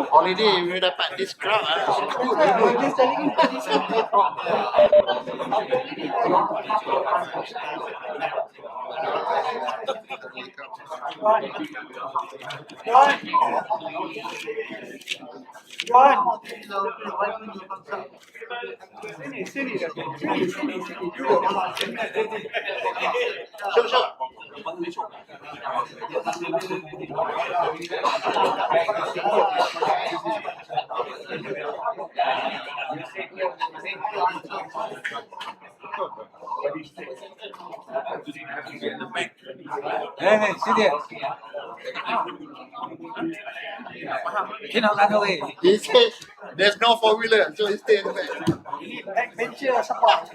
Holiday we dapat this crowd. Hey, sini. Cannot run away. He said there's no 4-wheeler, so he stay in the back. Backbencher support.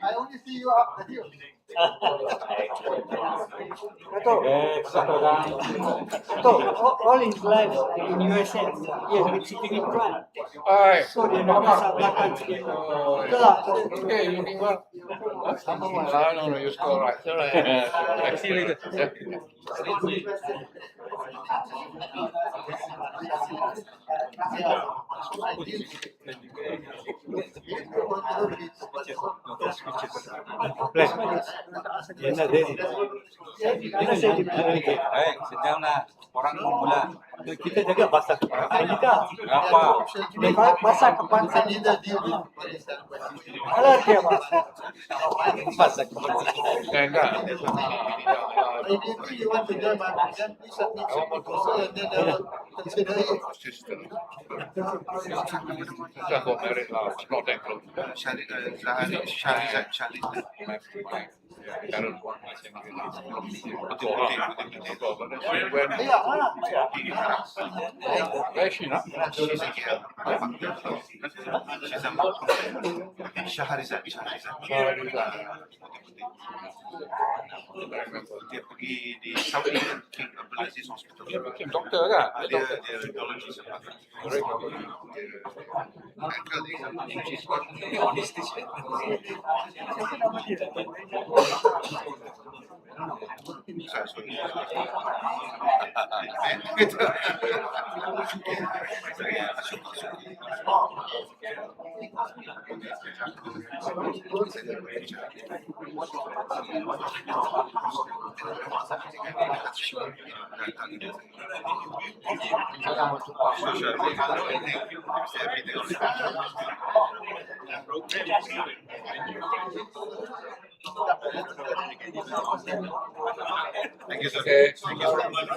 I only see you up the hill. All his life in USA, he has been sitting in front. So dia nak pasang belakang sikit. Betul tak? Okay, you looking well? No, you score right. All right. I'll see you later. Baik, sedanglah orang memula. Kita jaga bahasa kebangsaan kita. Apa? Bahasa kebangsaan kita. Alah dia apa? Bahasa kebangsaan. Enggak. Maybe you want to join my program, please submit some proposal and then they will consider it. System. Just got married last, not that close. Where is she now? Dia pergi di Saudi King Abdulaziz Hospital. Dia became doctor kan? Dia radiologi sebab Thank you, sir. Okay. Thank you very much.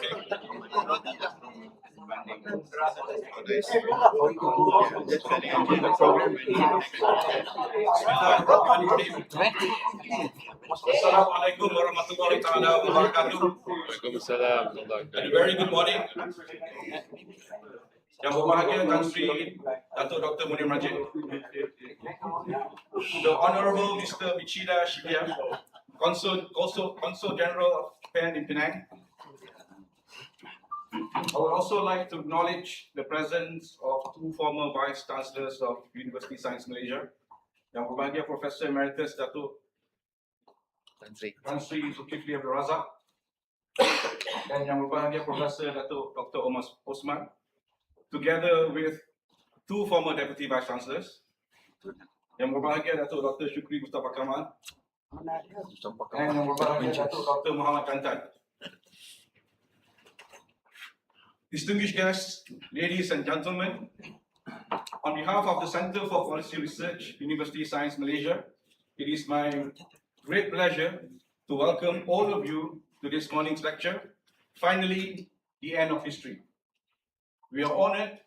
Assalamualaikum warahmatullahi taala wabarakatuh. Waalaikumsalam. And a very good morning. Yang berbahagia Tan Sri Dato Dr. Munir Majid, the Honorable Mr. Michida Shibia, Consul General of Japan in Penang. I would also like to acknowledge the presence of two former Vice Chancellors of University Science Malaysia, Yang berbahagia Professor Emeritus Dato Tan Sri Zulkifli Abdul Razak, dan Yang berbahagia Professor Dato Dr. Osman, together with two former Deputy Vice Chancellors, Yang berbahagia Dato Dr. Shukri Mustafa Kamal, and Yang berbahagia Dato Dr. Muhammad Kantan. Distinguished guests, ladies and gentlemen, on behalf of the Center for Policy Research, University Science Malaysia, it is my great pleasure to welcome all of you to this morning's lecture, Finally, the End of History. We are honored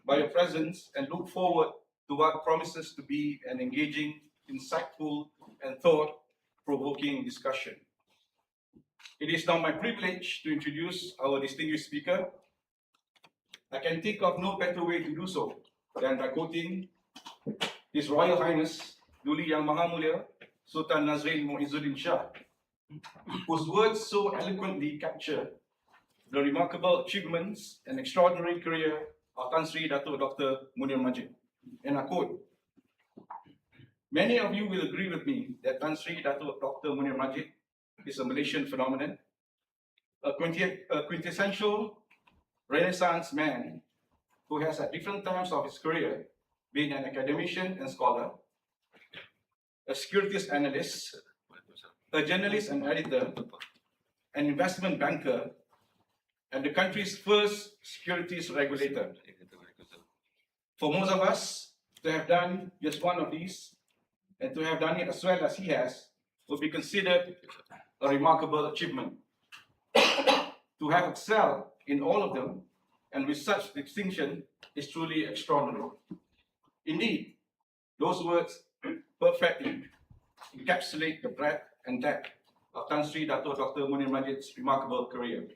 by your presence and look forward to what promises to be an engaging, insightful, and thought-provoking discussion. It is now my privilege to introduce our distinguished speaker. I can think of no better way to do so than by quoting His Royal Highness Duli Yang Maha Mulia Sultan Nazrin Muizzuddin Shah, whose words so eloquently capture the remarkable achievements and extraordinary career of Tan Sri Dato Dr. Munir Majid. And I quote, "Many of you will agree with me that Tan Sri Dato Dr. Munir Majid is a Malaysian phenomenon, a quintessential Renaissance man who has at different times of his career been an academician and scholar, a securities analyst, a journalist and editor, an investment banker, and the country's first securities regulator. For most of us, to have done just one of these, and to have done it as well as he has, would be considered a remarkable achievement. To have excelled in all of them, and with such distinction, is truly extraordinary. Indeed, those words perfectly encapsulate the breadth and depth of Tan Sri Dato Dr. Munir Majid's remarkable career.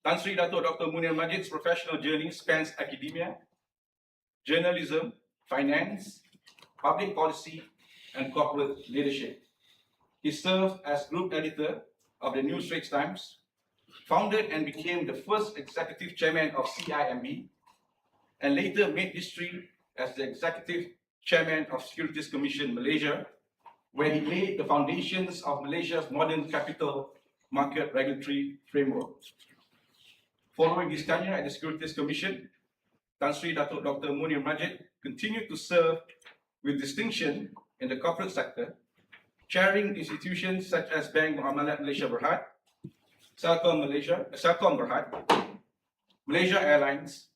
Tan Sri Dato Dr. Munir Majid's professional journey spans academia, journalism, finance, public policy, and corporate leadership. He served as group editor of the New Straits Times, founded and became the first executive chairman of CIMB, and later made history as the executive chairman of Securities Commission Malaysia, where he laid the foundations of Malaysia's modern capital market regulatory framework. Following his tenure at the Securities Commission, Tan Sri Dato Dr. Munir Majid continued to serve with distinction in the corporate sector, chairing institutions such as Bank Muamalat Malaysia Berhad, Celcom Berhad, Malaysia Airlines,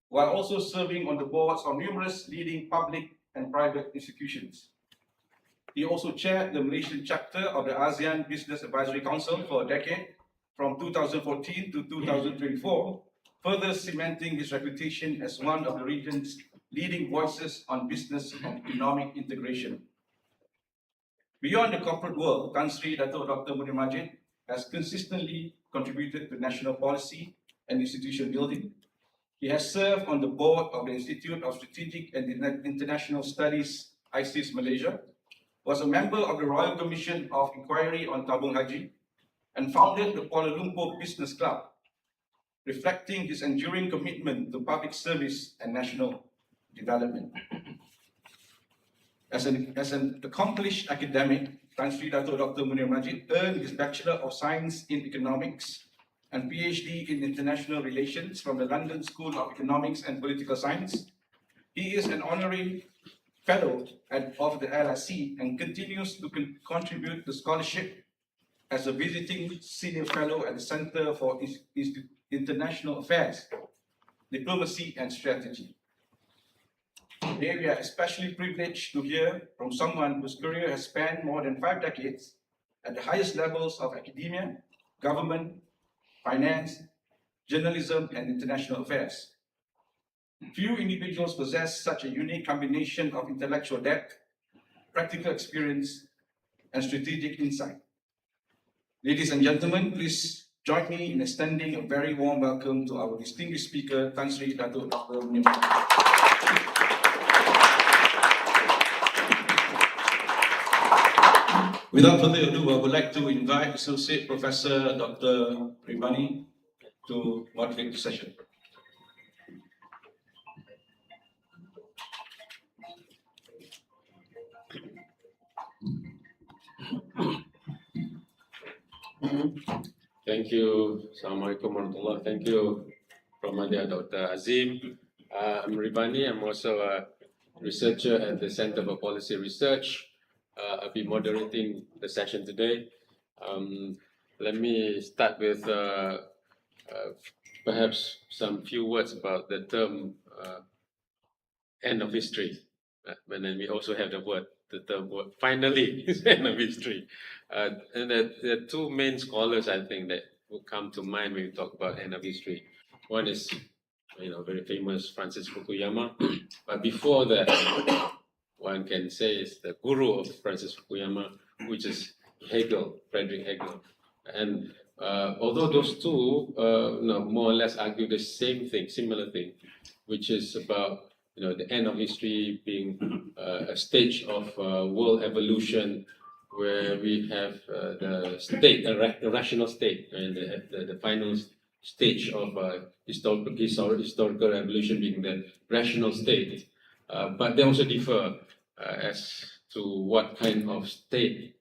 while also serving on the boards of numerous leading public and private institutions. He also chaired the Malaysian chapter of the ASEAN Business Advisory Council for a decade, from 2014 to 2024, further cementing his reputation as one of the region's leading voices on business and economic integration. Beyond the corporate world, Tan Sri Dato Dr. Munir Majid has consistently contributed to national policy and institution building. He has served on the board of the Institute of Strategic and International Studies, ISIS Malaysia, was a member of the Royal Commission of Inquiry on Tabung Haji, and founded the Kuala Lumpur Business Club, reflecting his enduring commitment to public service and national development. As an accomplished academic, Tan Sri Dato Dr. Munir Majid earned his Bachelor of Science in Economics and PhD in International Relations from the London School of Economics and Political Science. He is an honorary fellow of the LSE and continues to contribute to scholarship as a visiting senior fellow at the Center for International Affairs, Diplomacy and Strategy. Today, we are especially privileged to hear from someone whose career has spanned more than 5 decades at the highest levels of academia, government, finance, journalism, and international affairs. Few individuals possess such a unique combination of intellectual depth, practical experience, and strategic insight. Ladies and gentlemen, please join me in extending a very warm welcome to our distinguished speaker, Tan Sri Dato Dr. Munir Majid. Without further ado, I would like to invite Associate Professor Dr. Ribani to moderate the session. Thank you. Assalamualaikum warahmatullahi. Thank you, Promadia Dr. Azim. I'm Ribani. I'm also a researcher at the Center for Policy Research. I'll be moderating the session today. Let me start with perhaps some few words about the term end of history. But then we also have the term word finally end of history. And there are two main scholars, I think, that will come to mind when we talk about end of history. One is, very famous Francis Fukuyama. But before that, one can say is the guru of Francis Fukuyama, which is Friedrich Hegel. And although those two more or less argue the same thing, similar thing, which is about the end of history being a stage of world evolution where we have the state, the rational state, and the final stage of historical evolution being the rational state. But they also differ as to what kind of state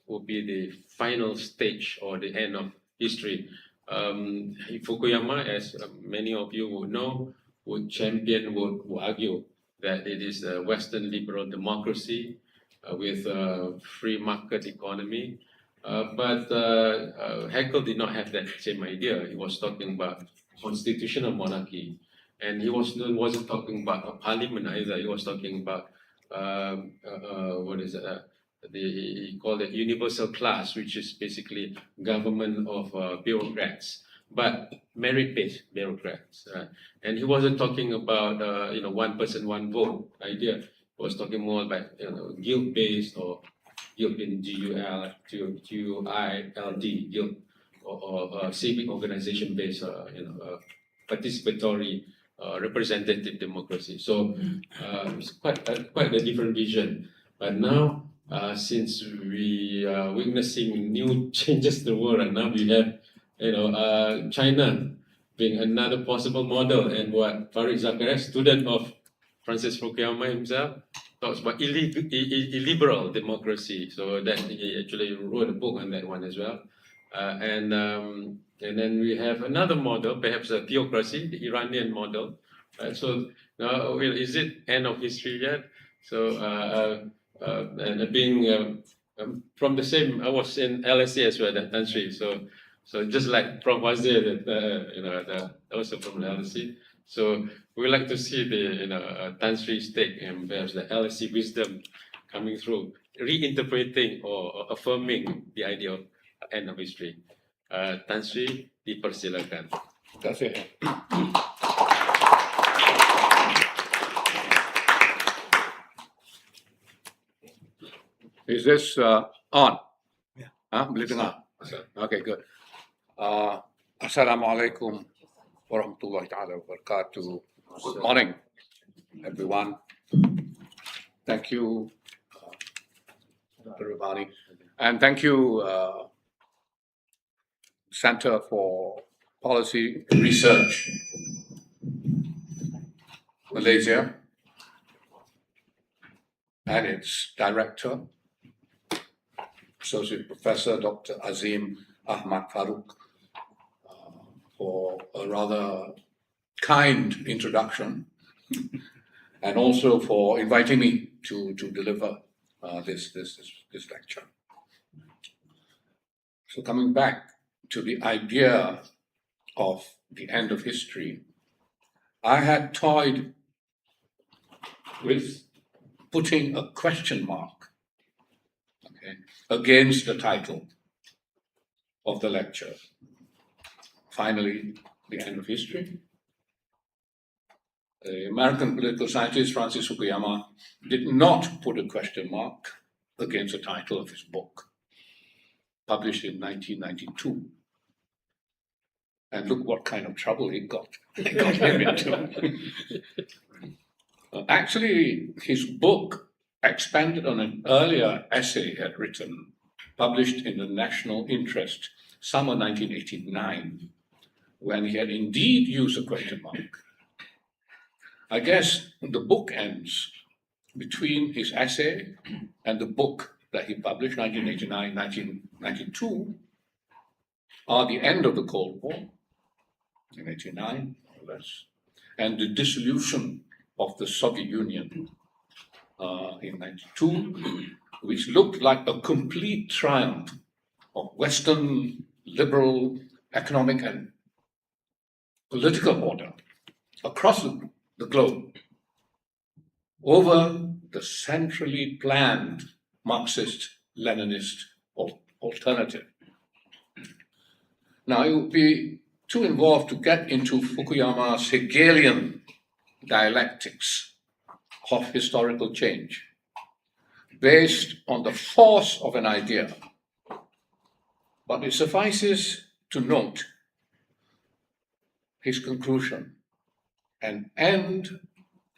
will be the final stage or the end of history. Fukuyama, as many of you would know, would argue that it is a Western liberal democracy with a free market economy. But Haeckel did not have that same idea. He was talking about constitutional monarchy, and he wasn't talking about a parliament either. He was talking about what is it? He called it universal class, which is basically government of bureaucrats, but merit-based bureaucrats. And he wasn't talking about one person, one vote idea. He was talking more about guild-based or guild in GUILD, guild or civic organization-based, participatory representative democracy. So it's quite a different vision. But now, since we are witnessing new changes in the world, and now we have, China being another possible model, and what Farid Zakaria, student of Francis Fukuyama himself, talks about illiberal democracy. So that he actually wrote a book on that one as well. And then we have another model, perhaps a theocracy, the Iranian model. So now, is it end of history yet? So and being from the same, I was in LSE as well, that Tan Sri. So just like Prof was there, that also from the LSE. So we like to see the Tan Sri's take and perhaps the LSE wisdom coming through, reinterpreting or affirming the idea of end of history. Tan Sri, dipersilakan. That's it. Is this on? Yeah. Boleh dengar? Okay, good. Assalamualaikum warahmatullahi ta'ala wabarakatuh. Good morning, everyone. Thank you, Abdurahman. And thank you, Center for Policy Research, Malaysia, and its director, Associate Professor Dr. Azim Ahmad Farouk, for a rather kind introduction, and also for inviting me to deliver this lecture. So coming back to the idea of the end of history, I had toyed with putting a question mark, against the title of the lecture. Finally, the end of history. The American political scientist Francis Fukuyama did not put a question mark against the title of his book, published in 1992. And look what kind of trouble it got him into. Actually, his book expanded on an earlier essay he had written, published in the National Interest, summer 1989, when he had indeed used a question mark. I guess the book ends between his essay and the book that he published, 1989, 1992, are the end of the Cold War, 1989, more or less, and the dissolution of the Soviet Union in 1992, which looked like a complete triumph of Western liberal economic and political order across the globe over the centrally planned Marxist-Leninist alternative. Now, it would be too involved to get into Fukuyama's Hegelian dialectics of historical change based on the force of an idea. But it suffices to note his conclusion: an end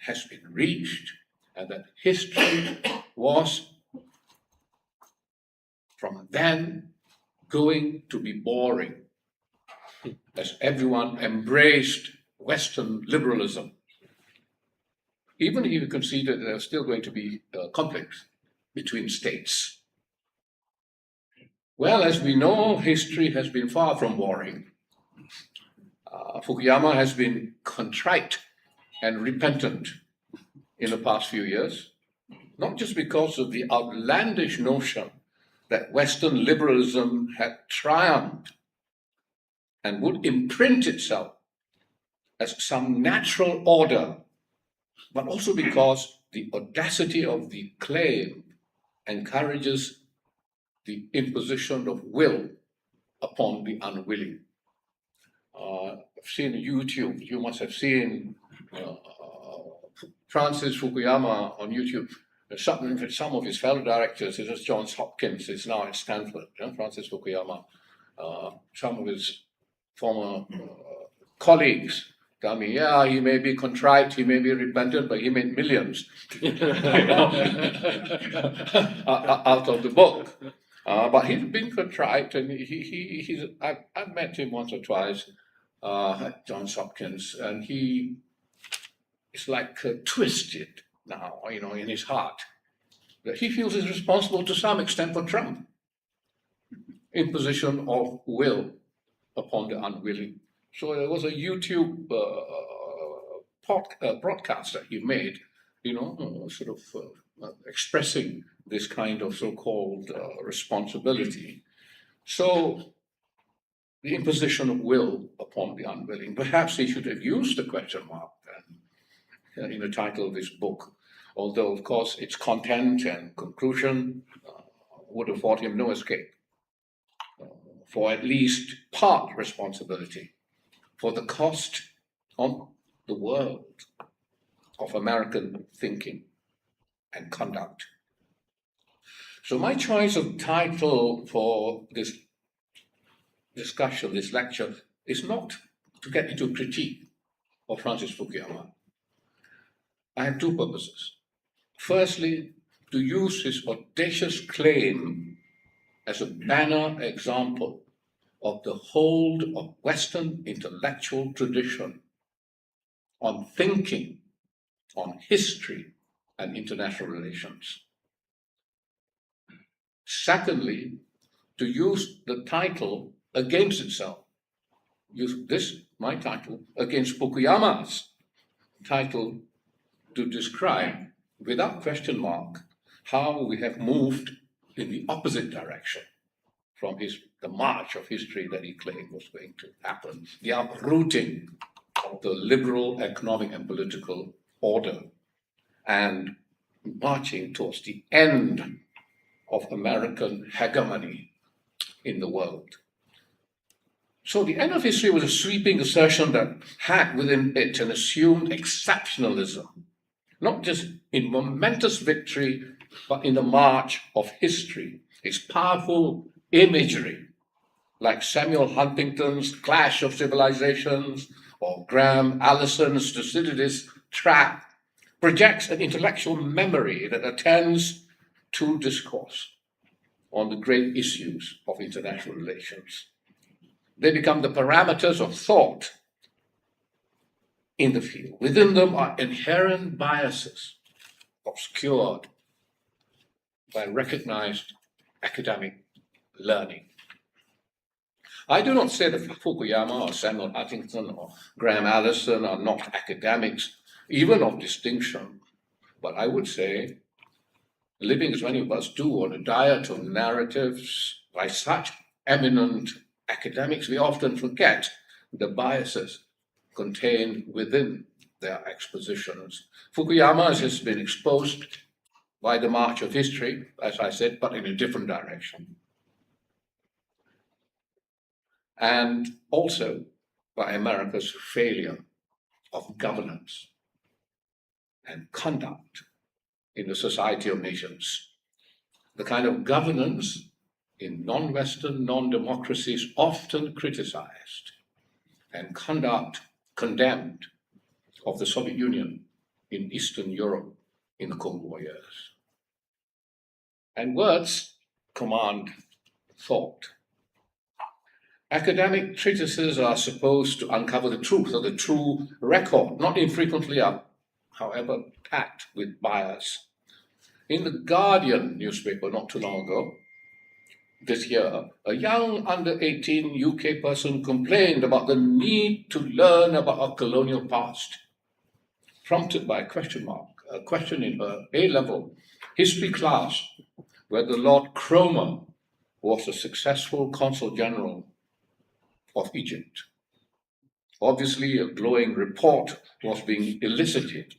has been reached, and that history was from then going to be boring, as everyone embraced Western liberalism. Even if you consider there's still going to be conflicts between states. Well, as we know, history has been far from boring. Fukuyama has been contrite and repentant in the past few years, not just because of the outlandish notion that Western liberalism had triumphed and would imprint itself as some natural order, but also because the audacity of the claim encourages the imposition of will upon the unwilling. I've seen YouTube, you must have seen Francis Fukuyama on YouTube. Some of his fellow directors, such as Johns Hopkins, is now at Stanford, Francis Fukuyama. Some of his former colleagues tell me, yeah, he may be contrite, he may be repentant, but he made millions out of the book. But he's been contrite, and I've met him once or twice at Johns Hopkins, and he is like twisted now, in his heart, that he feels he's responsible to some extent for Trump. Imposition of will upon the unwilling. So there was a YouTube broadcast that he made, expressing this kind of so-called responsibility. So the imposition of will upon the unwilling. Perhaps he should have used the question mark then in the title of this book, although of course its content and conclusion would afford him no escape for at least part responsibility for the cost on the world of American thinking and conduct. So my choice of title for this discussion, this lecture, is not to get into critique of Francis Fukuyama. I have two purposes. Firstly, to use his audacious claim as a banner example of the hold of Western intellectual tradition on thinking, on history, and international relations. Secondly, to use the title against itself. Use this, my title, against Fukuyama's title to describe, without question mark, how we have moved in the opposite direction from the march of history that he claimed was going to happen, the uprooting of the liberal economic and political order, and marching towards the end of American hegemony in the world. So the end of history was a sweeping assertion that had within it an assumed exceptionalism, not just in momentous victory, but in the march of history. Its powerful imagery, like Samuel Huntington's Clash of Civilizations or Graham Allison's Thucydides' Trap, projects an intellectual memory that attends to discourse on the great issues of international relations. They become the parameters of thought in the field. Within them are inherent biases obscured by recognized academic learning. I do not say that Fukuyama or Samuel Huntington or Graham Allison are not academics, even of distinction, but I would say, living as many of us do on a diet of narratives by such eminent academics, we often forget the biases contained within their expositions. Fukuyama has been exposed by the march of history, as I said, but in a different direction. And also by America's failure of governance and conduct in the society of nations. The kind of governance in non-Western, non-democracies often criticized and conduct condemned of the Soviet Union in Eastern Europe in the Cold War years. And words command thought. Academic treatises are supposed to uncover the truth or the true record, not infrequently are, however, packed with bias. In the Guardian newspaper not too long ago, this year, a young under 18 UK person complained about the need to learn about our colonial past, prompted by a question in her A-level history class, whether Lord Cromer was a successful consul general of Egypt. Obviously, a glowing report was being elicited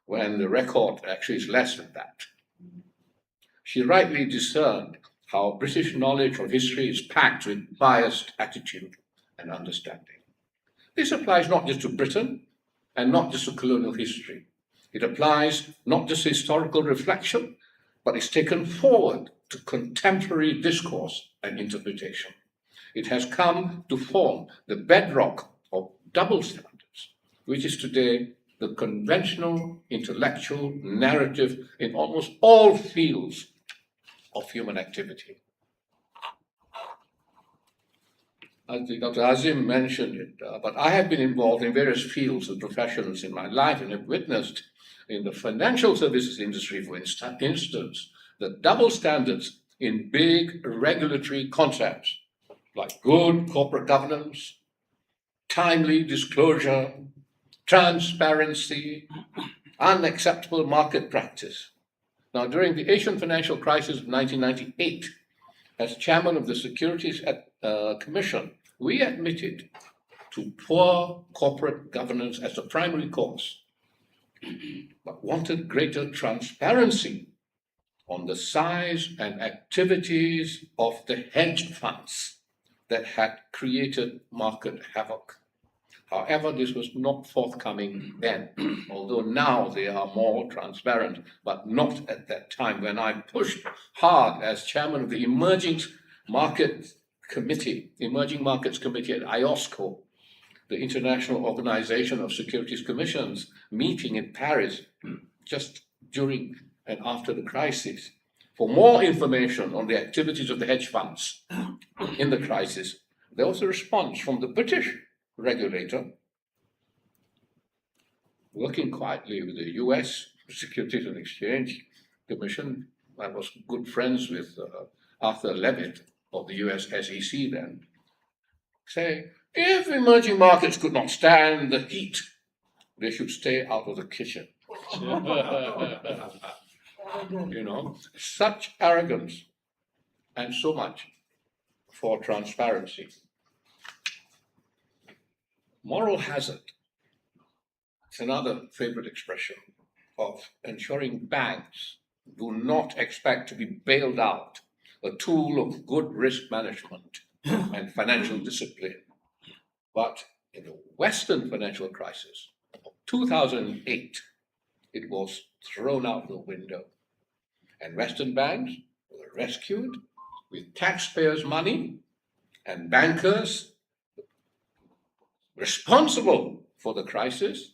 when the record actually is less than that. She rightly discerned how British knowledge of history is packed with biased attitude and understanding. This applies not just to Britain and not just to colonial history. It applies not just to historical reflection, but is taken forward to contemporary discourse and interpretation. It has come to form the bedrock of double standards, which is today the conventional intellectual narrative in almost all fields of human activity. I think Dr. Azim mentioned it, but I have been involved in various fields and professions in my life and have witnessed in the financial services industry, for instance, the double standards in big regulatory concepts like good corporate governance, timely disclosure, transparency, unacceptable market practice. Now, during the Asian financial crisis of 1998, as chairman of the Securities Commission, we admitted to poor corporate governance as the primary cause, but wanted greater transparency on the size and activities of the hedge funds that had created market havoc. However, this was not forthcoming then, although now they are more transparent, but not at that time when I pushed hard as chairman of the Emerging Markets Committee at IOSCO, the International Organization of Securities Commissions, meeting in Paris just during and after the crisis. For more information on the activities of the hedge funds in the crisis, there was a response from the British regulator, working quietly with the US Securities and Exchange Commission. I was good friends with Arthur Levitt of the US SEC then, say, if emerging markets could not stand the heat, they should stay out of the kitchen. You know, such arrogance and so much for transparency. Moral hazard is another favorite expression of ensuring banks do not expect to be bailed out, a tool of good risk management and financial discipline. But in the Western financial crisis of 2008, it was thrown out the window. And Western banks were rescued with taxpayers' money, and bankers responsible for the crisis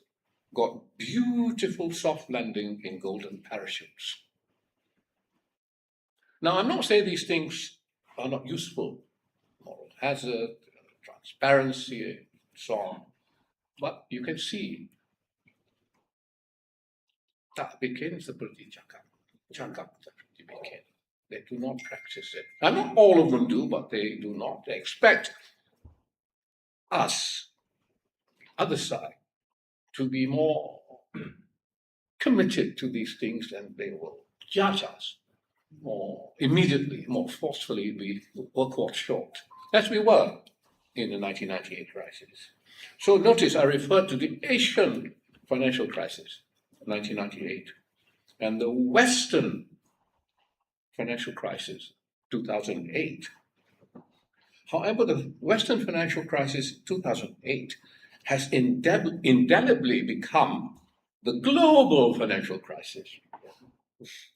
got beautiful soft landing in golden parachutes. Now, I'm not saying these things are not useful, moral hazard, transparency, so on, but you can see that begins the British cakap. They do not practice it. And not all of them do, but they do not. They expect us, other side, to be more committed to these things, and they will judge us more immediately, more forcefully. We were caught short, as we were in the 1998 crisis. So notice I referred to the Asian financial crisis, 1998, and the Western financial crisis, 2008. However, the Western financial crisis, 2008, has indelibly become the global financial crisis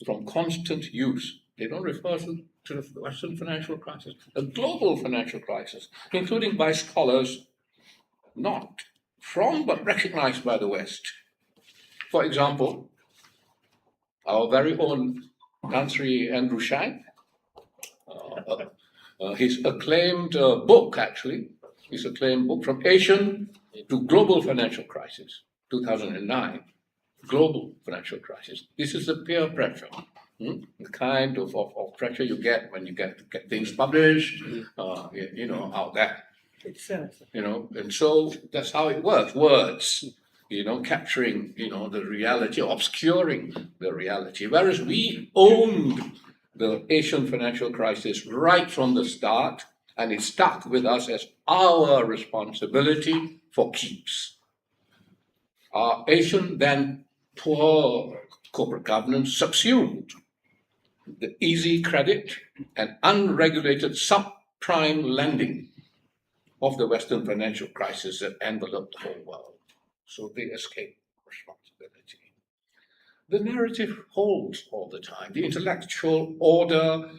from constant use. They don't refer to the Western financial crisis, the global financial crisis, including by scholars not from but recognized by the West. For example, our very own Tan Sri Dato his acclaimed book, actually, his acclaimed book, From Asian to Global Financial Crisis, 2009, Global Financial Crisis. This is the peer pressure The kind of pressure you get when you get things published, out there. Itself. And so that's how it works. Words, capturing, the reality, obscuring the reality. Whereas we owned the Asian financial crisis right from the start, and it stuck with us as our responsibility for keeps. Our Asian, then poor corporate governance subsumed the easy credit and unregulated subprime lending of the Western financial crisis that enveloped the whole world. So they escaped responsibility. The narrative holds all the time. The intellectual order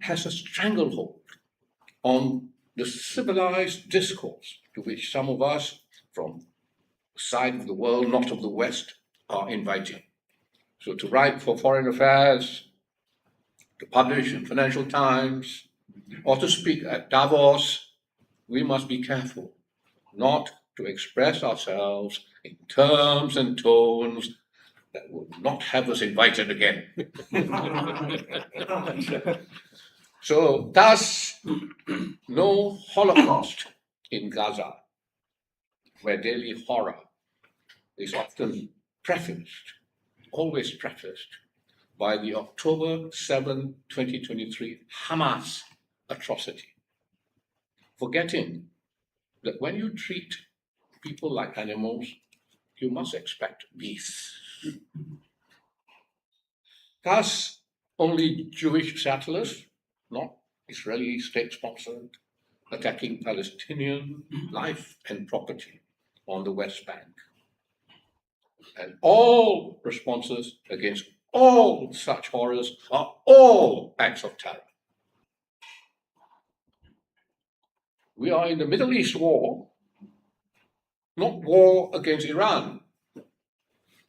has a stranglehold on the civilized discourse to which some of us from the side of the world, not of the West, are inviting. So to write for Foreign Affairs, to publish in Financial Times, or to speak at Davos, we must be careful not to express ourselves in terms and tones that will not have us invited again. So, thus, no Holocaust in Gaza, where daily horror is often always prefaced, by the October 7, 2023 Hamas atrocity. Forgetting that when you treat people like animals, you must expect beasts. Thus, only Jewish settlers, not Israeli state-sponsored, attacking Palestinian life and property on the West Bank. And all responses against all such horrors are all acts of terror. We are in the Middle East war, not war against Iran,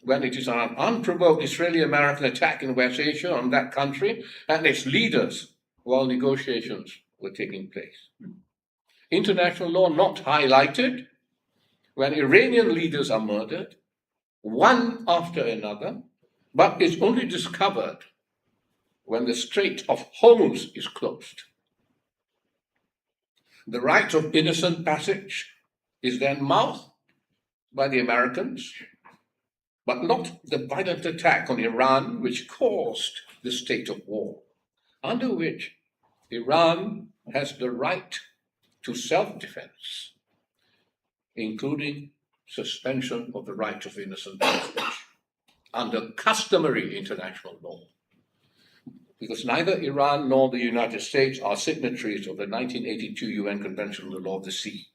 when it is an unprovoked Israeli-American attack in West Asia on that country and its leaders while negotiations were taking place. International law not highlighted when Iranian leaders are murdered, one after another, but is only discovered when the Strait of Hormuz is closed. The right of innocent passage is then mouthed by the Americans, but not the violent attack on Iran which caused the state of war, under which Iran has the right to self-defense, including suspension of the right of innocent passage under customary international law. Because neither Iran nor the United States are signatories of the 1982 UN Convention on the Law of the Sea,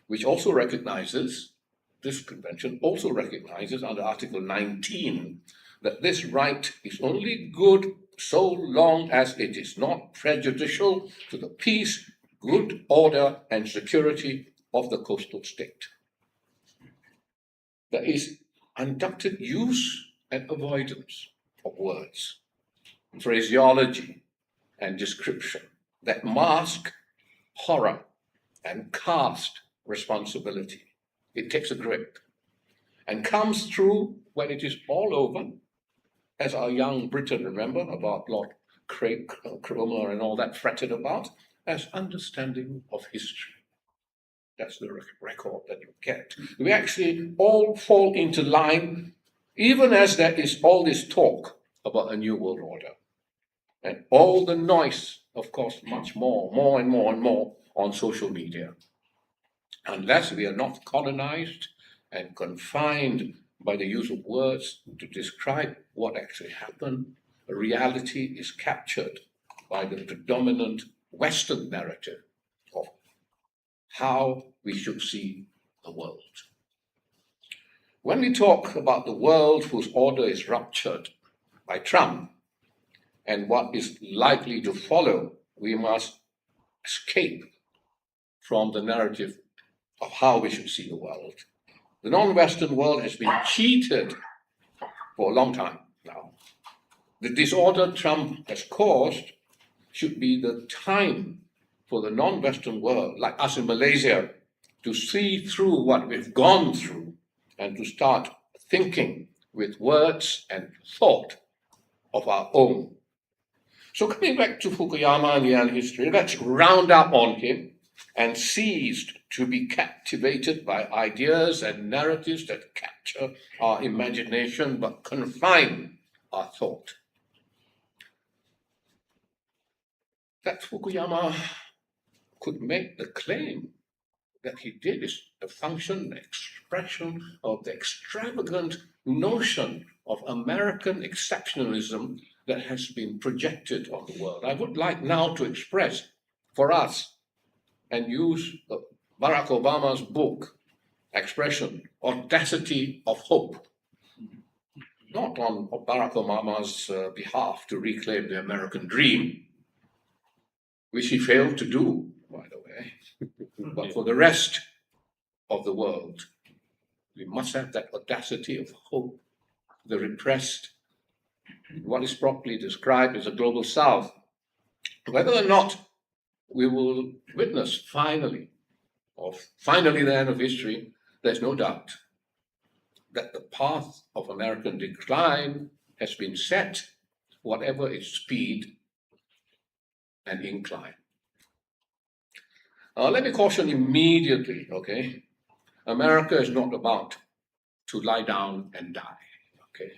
which also recognizes, this convention also recognizes under Article 19 that this right is only good so long as it is not prejudicial to the peace, good order, and security of the coastal state. There is undoubted use and avoidance of words, phraseology, and description that mask horror and cast responsibility. It takes a grip and comes through when it is all over, as our young Britain, remember, about Lord Cromer and all that fretted about, as understanding of history. That's the record that you get. We actually all fall into line, even as there is all this talk about a new world order. And all the noise, of course, much more and more on social media. Unless we are not colonized and confined by the use of words to describe what actually happened, reality is captured by the predominant Western narrative of how we should see the world. When we talk about the world whose order is ruptured by Trump and what is likely to follow, we must escape from the narrative of how we should see the world. The non-Western world has been cheated for a long time now. The disorder Trump has caused should be the time for the non-Western world, like us in Malaysia, to see through what we've gone through and to start thinking with words and thought of our own So coming back to Fukuyama and the early history, let's round up on him and ceased to be captivated by ideas and narratives that capture our imagination but confine our thought. That Fukuyama could make the claim that he did is a function, expression of the extravagant notion of American exceptionalism that has been projected on the world. I would like now to express for us and use Barack Obama's book expression, Audacity of Hope, not on Barack Obama's behalf to reclaim the American dream, which he failed to do, by the way, but for the rest of the world. We must have that audacity of hope, the repressed, what is properly described as a global south. Whether or not we will witness finally the end of history, there's no doubt that the path of American decline has been set, whatever its speed and incline. Let me caution immediately, okay? America is not about to lie down and die, okay?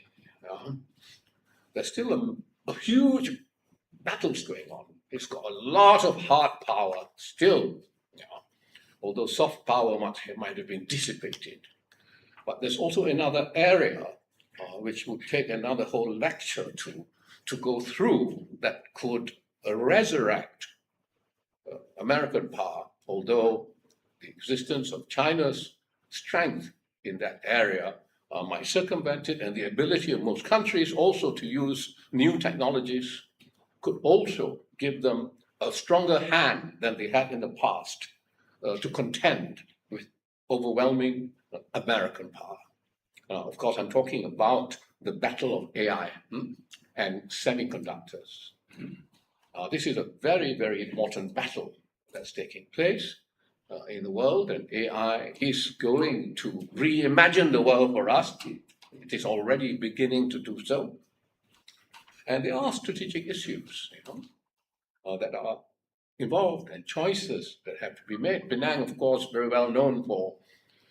There's still a huge battles going on. It's got a lot of hard power still, although soft power might have been dissipated. But there's also another area which would take another whole lecture to go through that could resurrect American power, although the existence of China's strength in that area might circumvent it, and the ability of most countries also to use new technologies could also give them a stronger hand than they had in the past to contend with overwhelming American power. Of course, I'm talking about the battle of AI and semiconductors. This is a very, very important battle that's taking place in the world, and AI is going to reimagine the world for us. It is already beginning to do so. And there are strategic issues, that are involved and choices that have to be made. Penang, of course, very well known for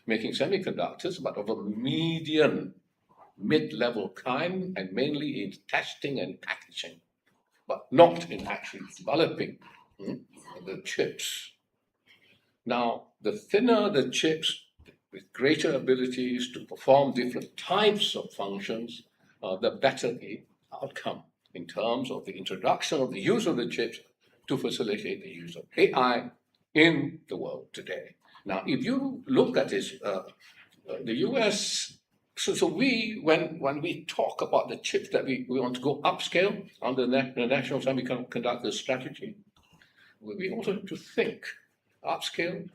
making semiconductors, but of a mid-level kind, and mainly in testing and packaging, but not in actually developing the chips. Now, the thinner the chips with greater abilities to perform different types of functions, the better the outcome in terms of the introduction of the use of the chips to facilitate the use of AI in the world today. Now, if you look at this, the US, so we, when we talk about the chips that we want to go upscale under the National Semiconductor Strategy, we also have to think upscale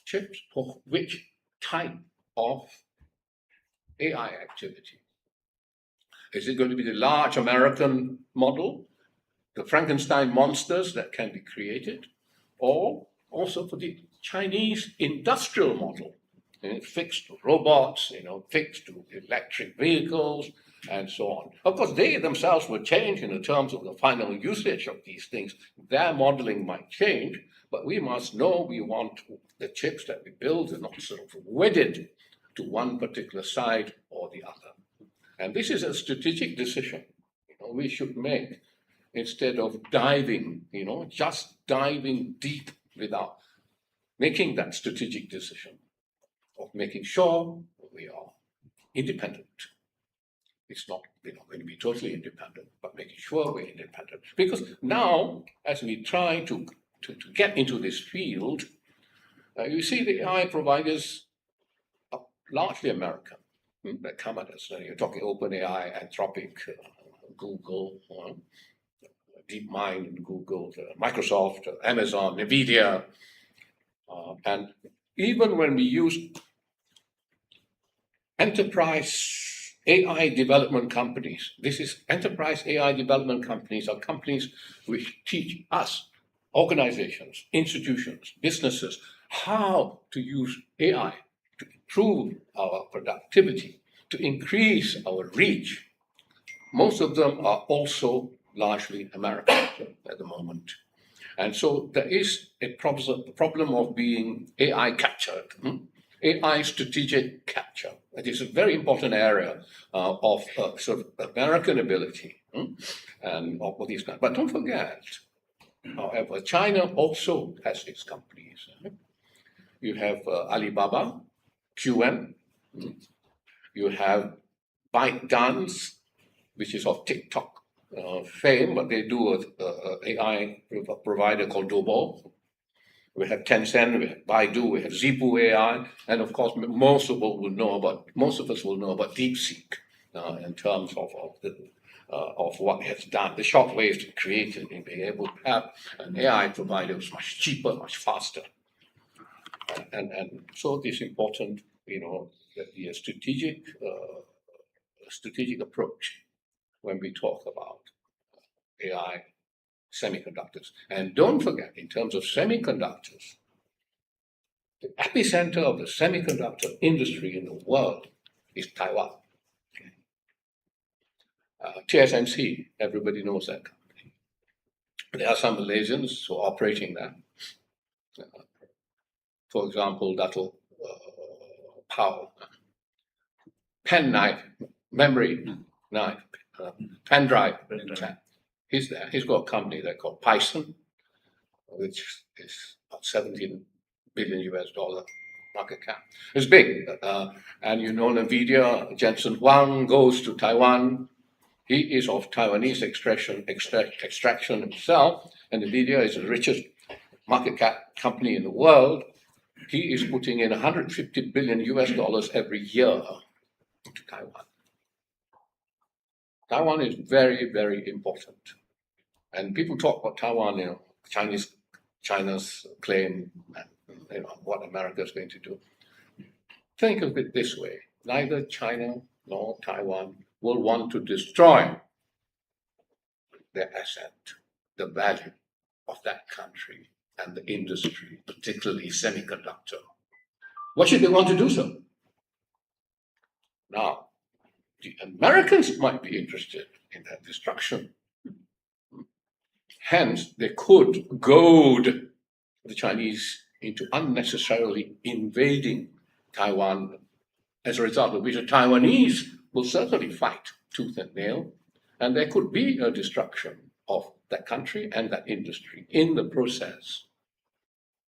chips for which type of AI activity. Is it going to be the large American model, the Frankenstein monsters that can be created, or also for the Chinese industrial model, fixed to robots, fixed to electric vehicles, and so on. Of course, they themselves will change in the terms of the final usage of these things. Their modeling might change, but we must know we want the chips that we build are not sort of wedded to one particular side or the other. And this is a strategic decision we should make instead of diving, just diving deep without making that strategic decision of making sure we are independent. It's not going to be totally independent, but making sure we're independent. Because now, as we try to get into this field, you see the AI providers are largely American that come at us. You're talking OpenAI, Anthropic, Google, DeepMind, Google, Microsoft, Amazon, NVIDIA. And even when we use enterprise AI development companies, enterprise AI development companies are companies which teach us, organizations, institutions, businesses, how to use AI to improve our productivity, to increase our reach. Most of them are also largely American at the moment. And so there is a problem of being AI captured, AI strategic capture. It is a very important area of sort of American ability and all these kinds. But don't forget, however, China also has its companies. You have Alibaba, QM, you have ByteDance, which is of TikTok fame, but they do an AI provider called Doubo. We have Tencent, we have Baidu, we have Zipu AI, and of course, most of us will know about DeepSeek in terms of what it has done, the short waves it created in being able to have an AI provider who's much cheaper, much faster. And so it is important, that the strategic approach when we talk about AI semiconductors. And don't forget, in terms of semiconductors, the epicenter of the semiconductor industry in the world is Taiwan. TSMC, everybody knows that company. There are some Malaysians who are operating that. For example, Dato Pao, pen knife, memory knife, pen drive. He's there. He's got a company there called Python, which is about 17 billion US dollar market cap. It's big. And NVIDIA, Jensen Huang goes to Taiwan. He is of Taiwanese extraction himself, and NVIDIA is the richest market cap company in the world. He is putting in 150 billion US dollars every year into Taiwan. Taiwan is very, very important. And people talk about Taiwan, China's claim, and what America is going to do. Think of it this way: neither China nor Taiwan will want to destroy their asset, the value of that country and the industry, particularly semiconductor. Why should they want to do so? Now, the Americans might be interested in that destruction. Hence, they could goad the Chinese into unnecessarily invading Taiwan, as a result of which the Taiwanese will certainly fight tooth and nail, and there could be a destruction of that country and that industry in the process.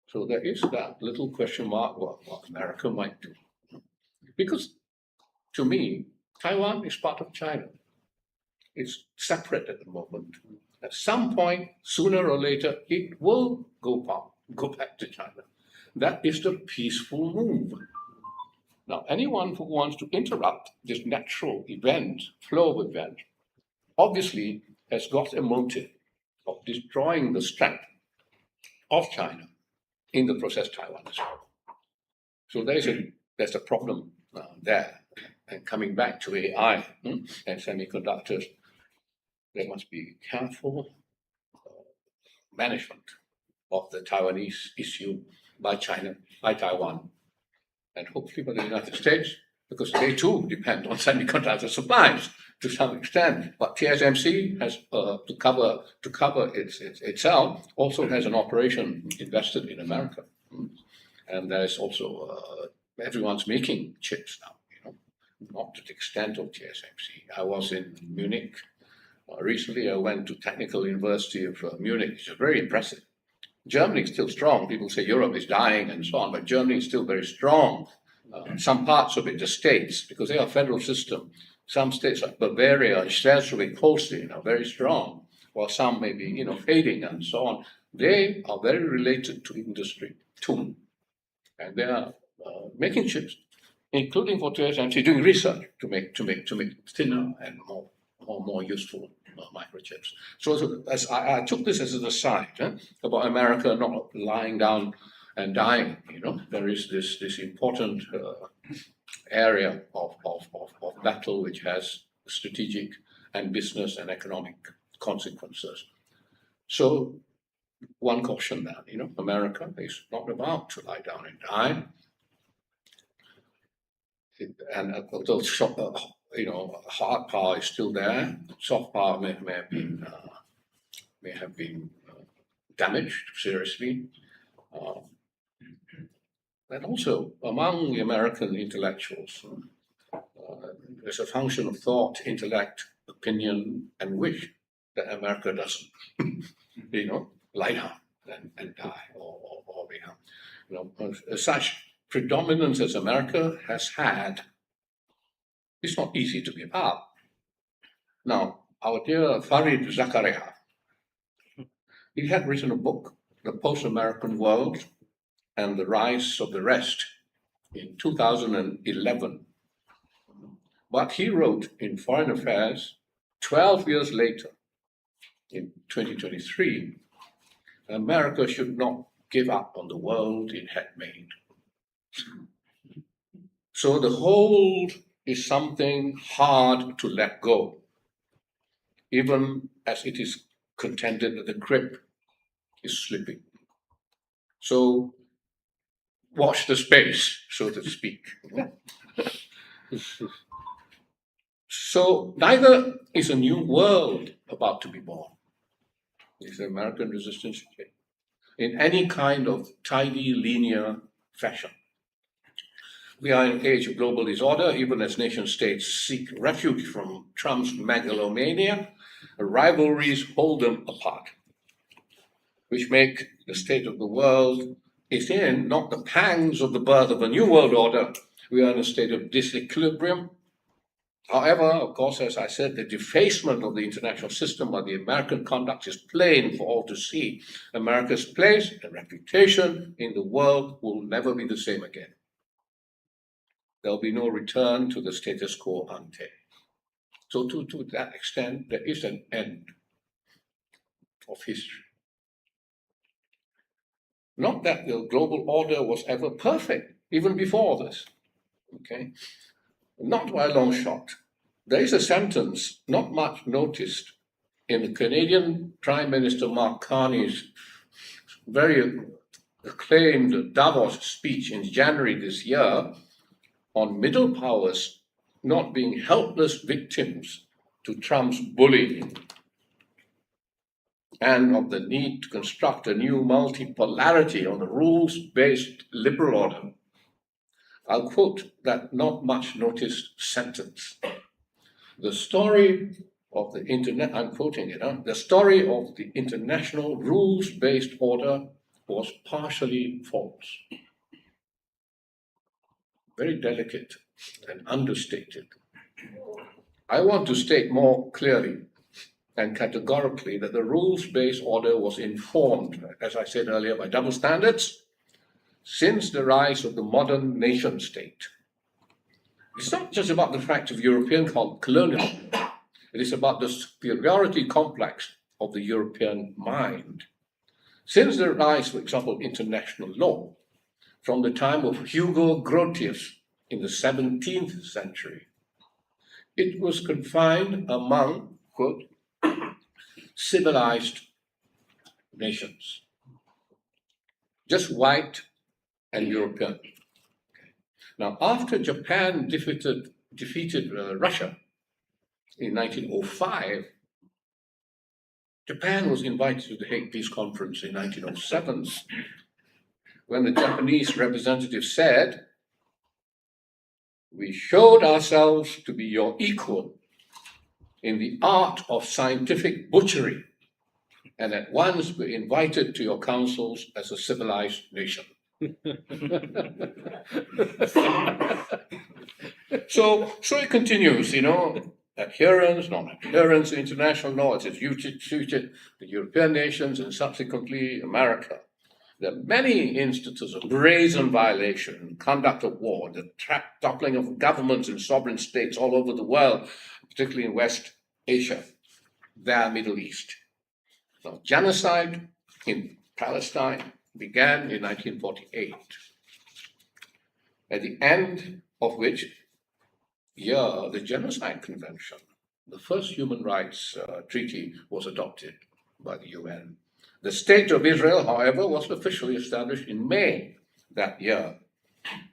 So there is that little question mark what America might do. Because to me, Taiwan is part of China. It's separate at the moment. At some point, sooner or later, it will go back to China. That is the peaceful move. Now, anyone who wants to interrupt this natural flow of event, obviously has got a motive of destroying the strength of China, in the process Taiwan as well. So there's a problem there. And coming back to AI and semiconductors, there must be careful management of the Taiwanese issue by Taiwan, and hopefully by the United States, because they too depend on semiconductor supplies to some extent. But TSMC has to cover itself, also has an operation invested in America, and there's also everyone's making chips now. Not to the extent of TSMC. I was in Munich recently. I went to Technical University of Munich. It's very impressive. Germany is still strong. People say Europe is dying and so on, but Germany is still very strong. Some parts of it, the states, because they are a federal system. Some states like Bavaria and Schleswig-Holstein are very strong, while some may be, fading and so on. They are very related to industry too, and they are making chips, including for TSMC, doing research to make thinner and more useful microchips. So as I took this as an aside about America not lying down and dying. There is this important area of battle which has strategic and business and economic consequences. So one caution that America is not about to lie down and die. And although hard power is still there, soft power may have been may have been damaged seriously. And also among the American intellectuals, there's a function of thought, intellect, opinion, and wish that America doesn't, lie down and die, or such predominance as America has had. It's not easy to give up. Now, our dear Farid Zakaria, he had written a book, The Post-American World and the Rise of the Rest, in 2011. But he wrote in Foreign Affairs 12 years later, in 2023, America should not give up on the world it had made. So the hold is something hard to let go, even as it is contended that the grip is slipping. So watch the space, so to speak. So neither is a new world about to be born. Is the American resistance in any kind of tidy, linear fashion. We are in an age of global disorder, even as nation states seek refuge from Trump's megalomania. Rivalries hold them apart, which make the state of the world is in not the pangs of the birth of a new world order. We are in a state of disequilibrium. However, of course, as I said, the defacement of the international system by the American conduct is plain for all to see. America's place and reputation in the world will never be the same again. There will be no return to the status quo ante. So to that extent, there is an end of history. Not that the global order was ever perfect, even before this, okay? Not by a long shot. There is a sentence not much noticed in the Canadian Prime Minister Mark Carney's very acclaimed Davos speech in January this year on middle powers not being helpless victims to Trump's bullying, and of the need to construct a new multipolarity on a rules-based liberal order. I'll quote that not much noticed sentence. The story of the internet, I'm quoting it, the story of the international rules-based order was partially false. Very delicate and understated. I want to state more clearly and categorically that the rules-based order was informed, as I said earlier, by double standards since the rise of the modern nation state. It's not just about the fact of European colonialism. It is about the superiority complex of the European mind. Since the rise, for example, of international law, from the time of Hugo Grotius in the 17th century, it was confined among, quote, civilized nations, just white and European. Now, after Japan defeated Russia in 1905, Japan was invited to the Hague Peace Conference in 1907, when the Japanese representative said, "We showed ourselves to be your equal in the art of scientific butchery, and at once were invited to your councils as a civilized nation." So it continues, adherence, non-adherence to international law, as it's instituted the European nations and subsequently America. There are many instances of brazen violation, conduct of war, the toppling of governments and sovereign states all over the world, particularly in West Asia, the Middle East. Now, genocide in Palestine began in 1948, at the end of which year the Genocide Convention, the first human rights treaty, was adopted by the UN. The State of Israel, however, was officially established in May that year.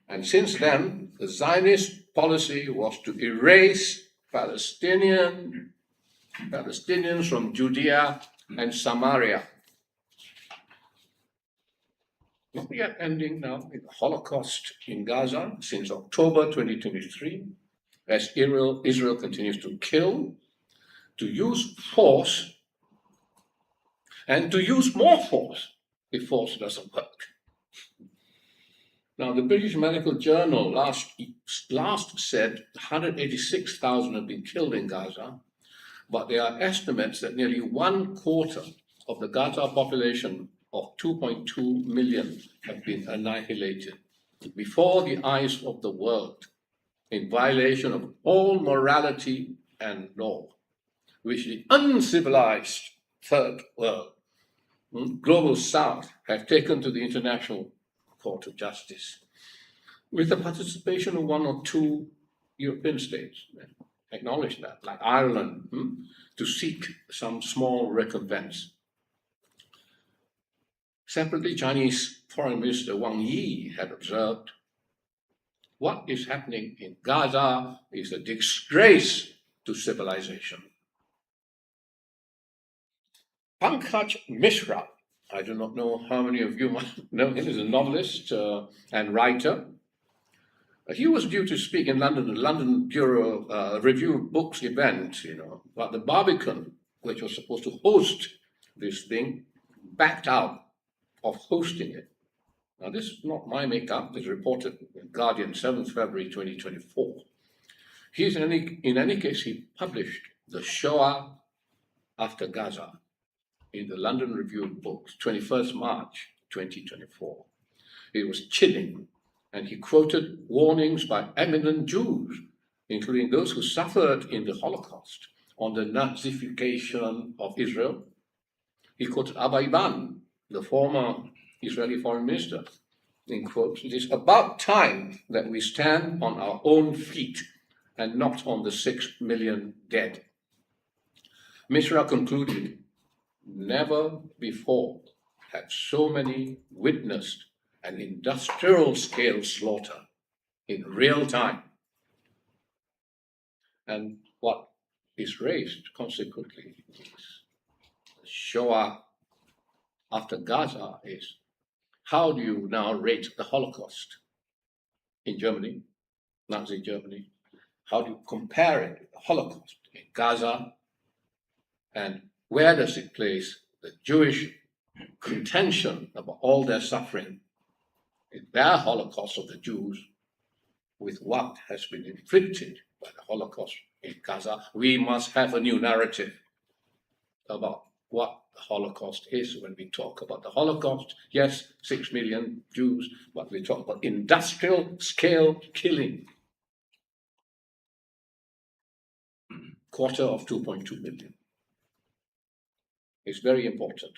And since then, the Zionist policy was to erase Palestinians from Judea and Samaria. Not yet ending now in the Holocaust in Gaza since October 2023, as Israel continues to kill, to use force, and to use more force if force doesn't work. Now, the British Medical Journal last said 186,000 have been killed in Gaza, but there are estimates that nearly 1/4 of the Gaza population of 2.2 million have been annihilated before the eyes of the world in violation of all morality and law, which the uncivilized third world, global south, have taken to the International Court of Justice, with the participation of 1 or 2 European states, acknowledge that, like Ireland, to seek some small recompense. Separately, Chinese Foreign Minister Wang Yi had observed, what is happening in Gaza is a disgrace to civilization. Pankaj Mishra, I do not know how many of you might know him, is a novelist and writer. He was due to speak in London, the London Bureau Review Books event, but the Barbican, which was supposed to host this thing, backed out of hosting it. Now, this is not my makeup, it's reported in Guardian, 7th February 2024. In any case, he published The Shoah After Gaza in the London Review of Books, 21st March 2024. It was chilling, and he quoted warnings by eminent Jews, including those who suffered in the Holocaust, on the Nazification of Israel. He quoted Abba Eban, the former Israeli foreign minister, in quotes, "It is about time that we stand on our own feet and not on the 6 million dead." Mishra concluded, never before had so many witnessed an industrial scale slaughter in real time. And what is raised consequently is the Shoah after Gaza is, how do you now rate the Holocaust in Germany, Nazi Germany? How do you compare it with the Holocaust in Gaza? And where does it place the Jewish contention about all their suffering in their Holocaust of the Jews with what has been inflicted by the Holocaust in Gaza? We must have a new narrative about what the Holocaust is. When we talk about the Holocaust, yes, 6 million Jews, but we talk about industrial scale killing. Quarter of 2.2 million. It's very important.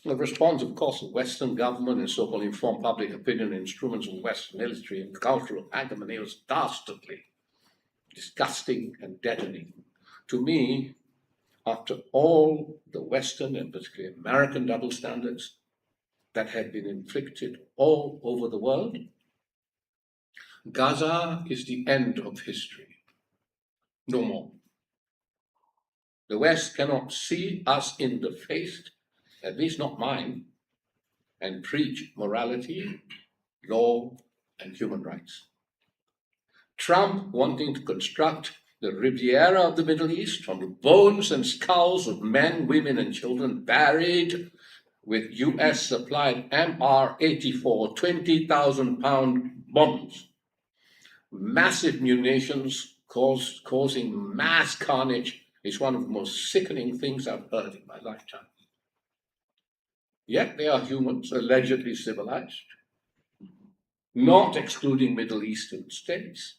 The response, of course, of Western government and so-called informed public opinion instruments of Western military and cultural hegemony was dastardly, disgusting, and deadening. To me, after all the Western and particularly American double standards that have been inflicted all over the world, Gaza is the end of history. No more. The West cannot see us in the face, at least not mine, and preach morality, law, and human rights. Trump wanting to construct the Riviera of the Middle East from the bones and skulls of men, women, and children buried with US-supplied MR-84 20,000-pound bombs. Massive munitions causing mass carnage is one of the most sickening things I've heard in my lifetime. Yet they are humans, allegedly civilized, not excluding Middle Eastern states,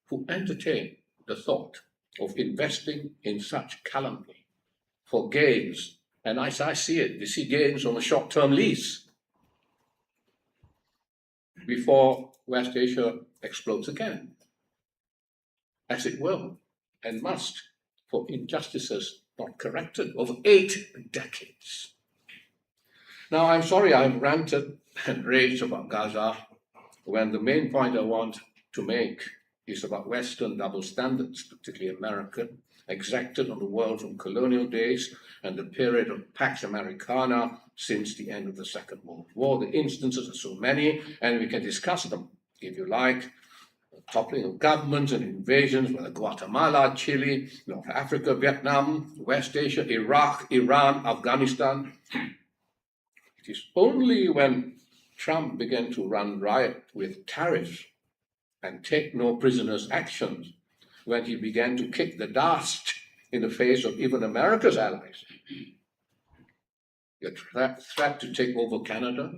who entertain the thought of investing in such calumny for gains. And as I see it, they see gains on a short-term lease before West Asia explodes again, as it will and must, for injustices not corrected over 8 decades. Now, I'm sorry I've ranted and raged about Gaza when the main point I want to make is about Western double standards, particularly American, exacted on the world from colonial days and the period of Pax Americana since the end of the Second World War. The instances are so many, and we can discuss them, if you like. Toppling of governments and invasions, whether Guatemala, Chile, North Africa, Vietnam, West Asia, Iraq, Iran, Afghanistan. It is only when Trump began to run riot with tariffs and take no prisoners actions, when he began to kick the dust in the face of even America's allies. The threat to take over Canada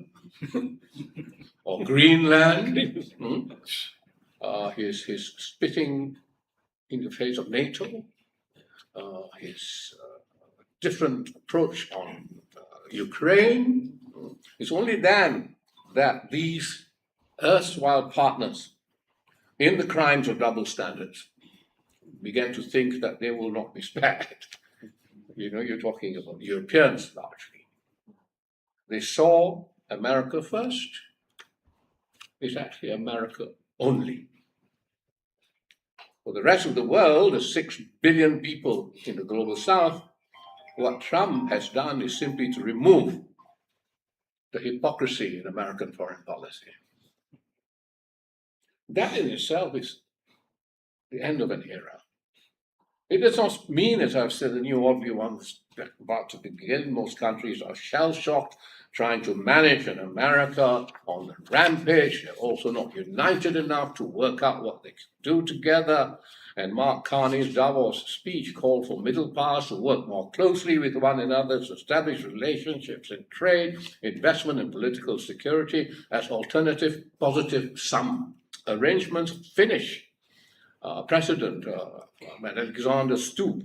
or Greenland, his spitting in the face of NATO, his different approach on Ukraine. It's only then that these erstwhile partners in the crimes of double standards began to think that they will not be spared. You know, you're talking about Europeans largely. They saw America first. It's actually America only. For the rest of the world, the 6 billion people in the global south, what Trump has done is simply to remove the hypocrisy in American foreign policy. That in itself is the end of an era. It does not mean, as I've said, the new worldview was about to begin. Most countries are shell-shocked, trying to manage an America on the rampage. They're also not united enough to work out what they can do together. And Mark Carney's Davos speech called for middle powers to work more closely with one another to establish relationships in trade, investment, and political security as alternative, positive sum arrangements. Finnish President Alexander Stubb,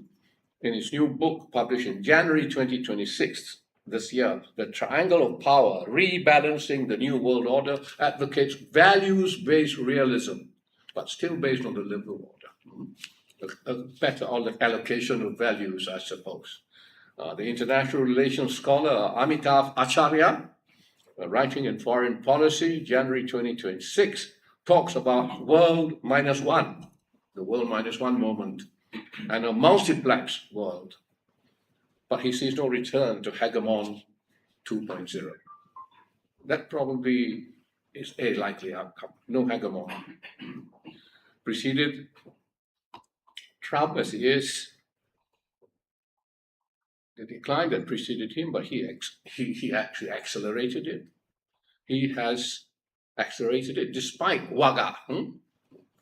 in his new book published in January 2026, this year, The Triangle of Power, Rebalancing the New World Order, advocates values-based realism, but still based on the liberal order. A better allocation of values, I suppose. The international relations scholar Amitav Acharya, writing in Foreign Policy, January 2026, talks about world minus one, the world minus one moment, and a multiplex world. But he sees no return to hegemon 2.0. That probably is a likely outcome. No hegemon. Preceded Trump as he is, the decline that preceded him, but he actually accelerated it. He has accelerated it despite WAGA,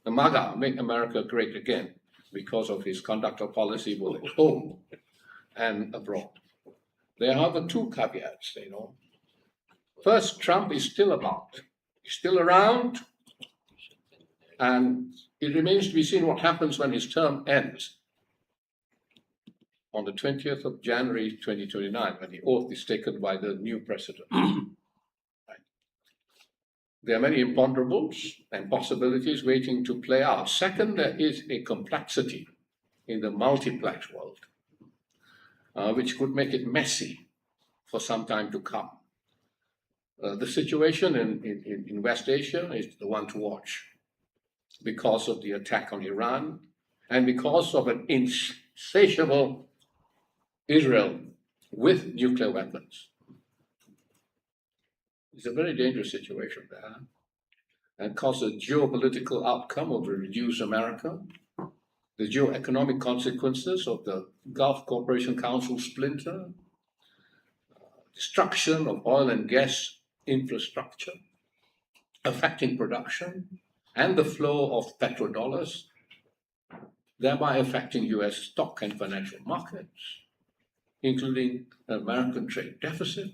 the MAGA, Make America Great Again, because of his conduct of policy both at home and abroad. There are the two caveats, you know. First, Trump is still about, he's still around, and it remains to be seen what happens when his term ends on the 20th of January 2029, when the oath is taken by the new president. Right. There are many imponderables and possibilities waiting to play out. Second, there is a complexity in the multiplex world, which could make it messy for some time to come. The situation in West Asia is the one to watch because of the attack on Iran and because of an insatiable Israel with nuclear weapons. It's a very dangerous situation there, and cause a geopolitical outcome of a reduced America, the geoeconomic consequences of the Gulf Cooperation Council splinter, destruction of oil and gas infrastructure, affecting production and the flow of petrodollars, thereby affecting US stock and financial markets, including an American trade deficit,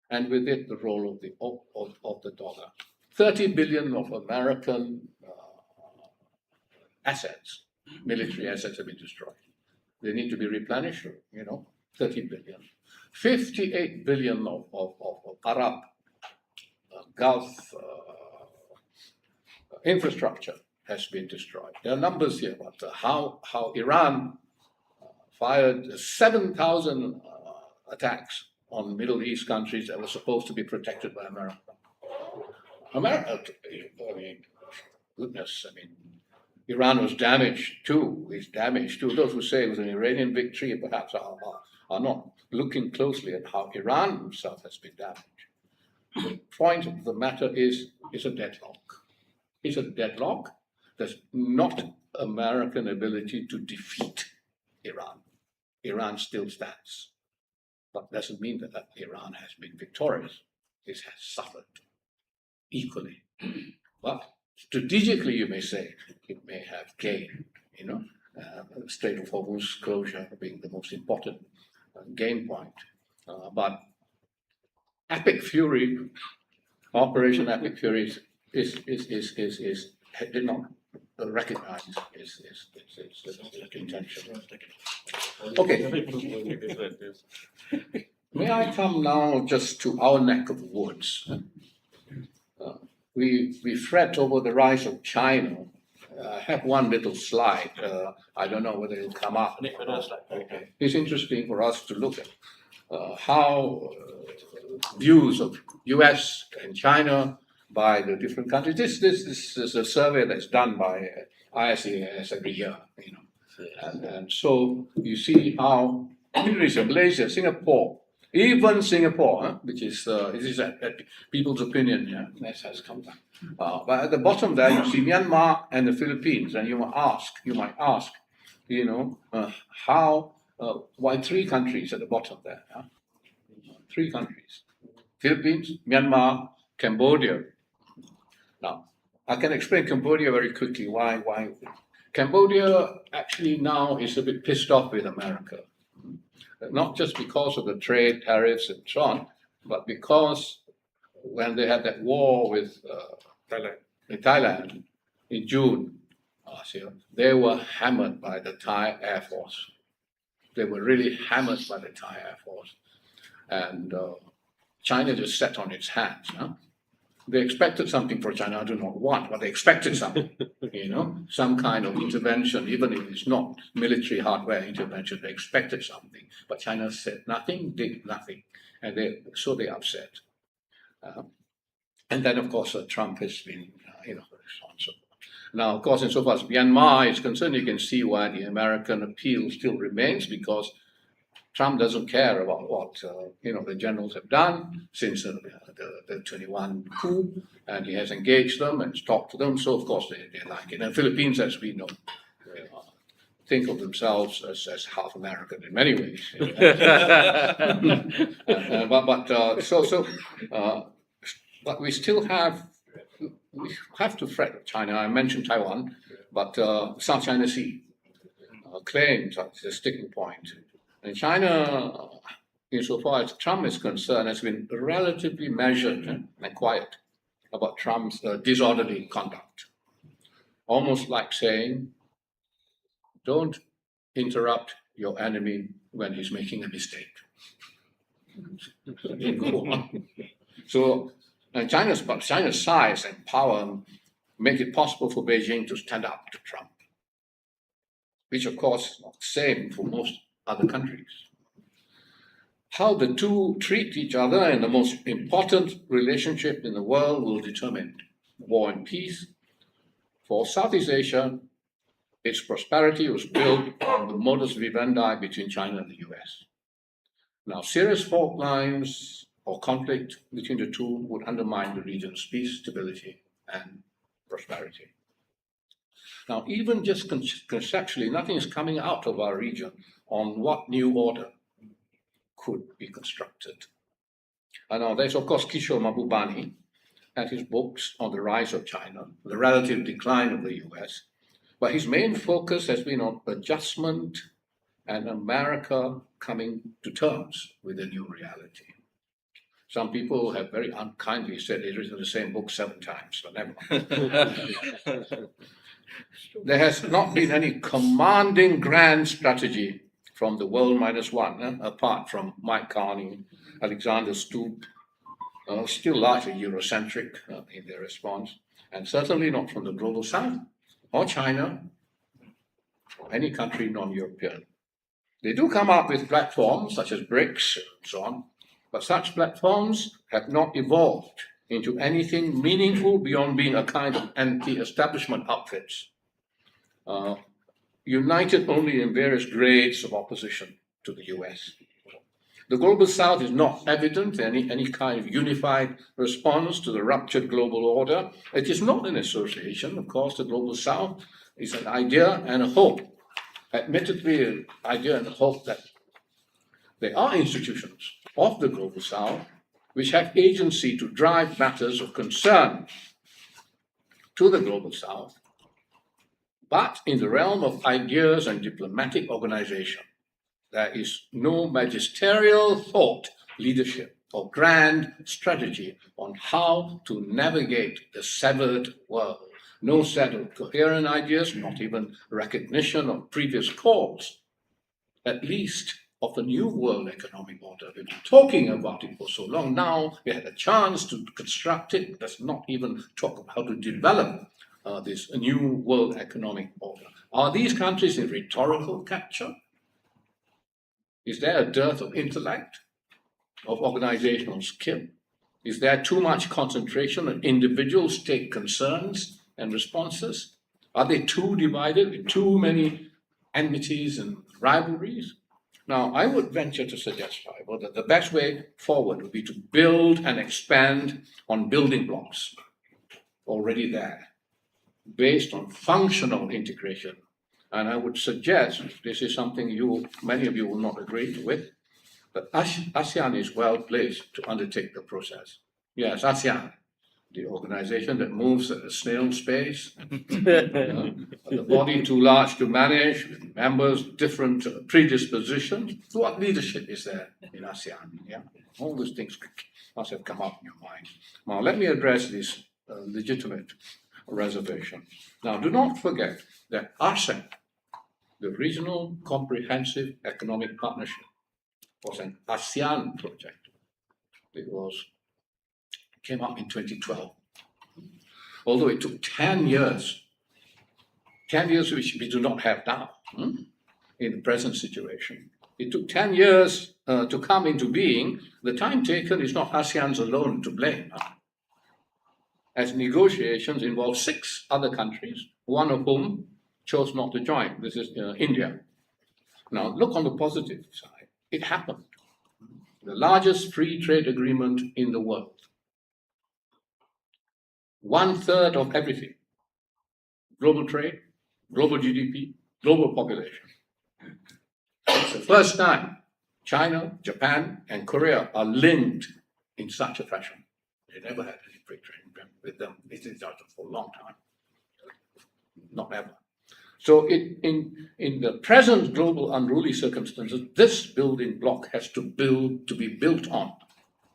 and with it the role of the dollar. 30 billion of American assets, military assets, have been destroyed. They need to be replenished, 30 billion. 58 billion of Arab Gulf infrastructure has been destroyed. There are numbers here about how Iran fired 7,000 attacks on Middle East countries that were supposed to be protected by America. goodness, I mean, Iran was damaged too, is damaged too. Those who say it was an Iranian victory perhaps are not looking closely at how Iran himself has been damaged. The point of the matter is, it's a deadlock. It's a deadlock. There's not American ability to defeat Iran. Iran still stands. But doesn't mean that Iran has been victorious. It has suffered equally. But strategically, you may say, it may have gained, the Strait of Hormuz closure being the most important gain point. But Epic Fury, Operation Epic Fury did not recognize its intention. Okay. May I come now just to our neck of the woods? We fret over the rise of China. I have one little slide. I don't know whether it'll come up. Okay. It's interesting for us to look at how views of US and China by the different countries. This is a survey that's done by ISAS every year, and so you see how Indonesia, Malaysia, Singapore, even Singapore, which is people's opinion, that has come down. But at the bottom there, you see Myanmar and the Philippines, and you might ask, why three countries at the bottom there? Three countries: Philippines, Myanmar, Cambodia. Now, I can explain Cambodia very quickly. Why? Cambodia actually now is a bit pissed off with America. Not just because of the trade tariffs and so on, but because when they had that war with Thailand in June last year, they were hammered by the Thai Air Force. They were really hammered by the Thai Air Force. And China just sat on its hands. They expected something for China. I do not want, but they expected something, some kind of intervention, even if it's not military hardware intervention. They expected something, but China said nothing, did nothing, and they're upset. And then, of course, Trump has been, responsible. Now, of course, in so far as Myanmar is concerned, you can see why the American appeal still remains, because Trump doesn't care about what the generals have done since the 21 coup, and he has engaged them and talked to them. So of course they like it. And Philippines, as we know, think of themselves as half American in many ways. But we still have to fret with China. I mentioned Taiwan, but South China Sea claims that's a sticking point. And China, insofar as Trump is concerned, has been relatively measured and quiet about Trump's disorderly conduct. Almost like saying, don't interrupt your enemy when he's making a mistake. So China's size and power make it possible for Beijing to stand up to Trump, which of course is not the same for most other countries. How the two treat each other in the most important relationship in the world will determine war and peace. For Southeast Asia, its prosperity was built on the modus vivendi between China and the US. Now, serious fault lines or conflict between the two would undermine the region's peace, stability, and prosperity. Now, even just conceptually, nothing is coming out of our region on what new order could be constructed. And now there's, of course, Kishore Mahbubani and his books on the rise of China, the relative decline of the US. But his main focus has been on adjustment and America coming to terms with the new reality. Some people have very unkindly said he's written the same book 7 times, but never mind. There has not been any commanding grand strategy from the world minus one, apart from Mike Carney, Alexander Stubb, still largely Eurocentric in their response, and certainly not from the global south or China or any country non-European. They do come up with platforms such as BRICS and so on, but such platforms have not evolved into anything meaningful beyond being a kind of anti-establishment outfits, united only in various grades of opposition to the US. The Global South is not evident in any kind of unified response to the ruptured global order. It is not an association. Of course, the Global South is an idea and a hope. Admittedly, an idea and a hope that there are institutions of the Global South which have agency to drive matters of concern to the Global South, but in the realm of ideas and diplomatic organization, there is no magisterial thought, leadership, or grand strategy on how to navigate the severed world. No set of coherent ideas, not even recognition of previous calls, at least of a new world economic order. We've been talking about it for so long now, we had a chance to construct it. Let's not even talk about how to develop this new world economic order. Are these countries in rhetorical capture? Is there a dearth of intellect, of organizational skill? Is there too much concentration on individual state concerns and responses? Are they too divided with too many enmities and rivalries? Now, I would venture to suggest, however, that the best way forward would be to build and expand on building blocks already there, based on functional integration. And I would suggest, this is something many of you will not agree with, that ASEAN is well placed to undertake the process. Yes, ASEAN, the organization that moves at a snail's pace, the body too large to manage, with members different predispositions. What leadership is there in ASEAN? Yeah, all these things must have come up in your mind. Now, let me address this legitimate reservation. Now, do not forget that RCEP, the Regional Comprehensive Economic Partnership, was an ASEAN project. It came up in 2012. Although it took 10 years which we do not have now in the present situation. It took 10 years to come into being. The time taken is not ASEAN's alone to blame, as negotiations involve 6 other countries, one of whom chose not to join. This is India. Now, look on the positive side. It happened. The largest free trade agreement in the world. 1/3 of everything. Global trade, global GDP, global population. It's the first time China, Japan, and Korea are linked in such a fashion. They never had any free trade with them. It is for a long time. Not ever. So in the present global unruly circumstances, this building block has to be built on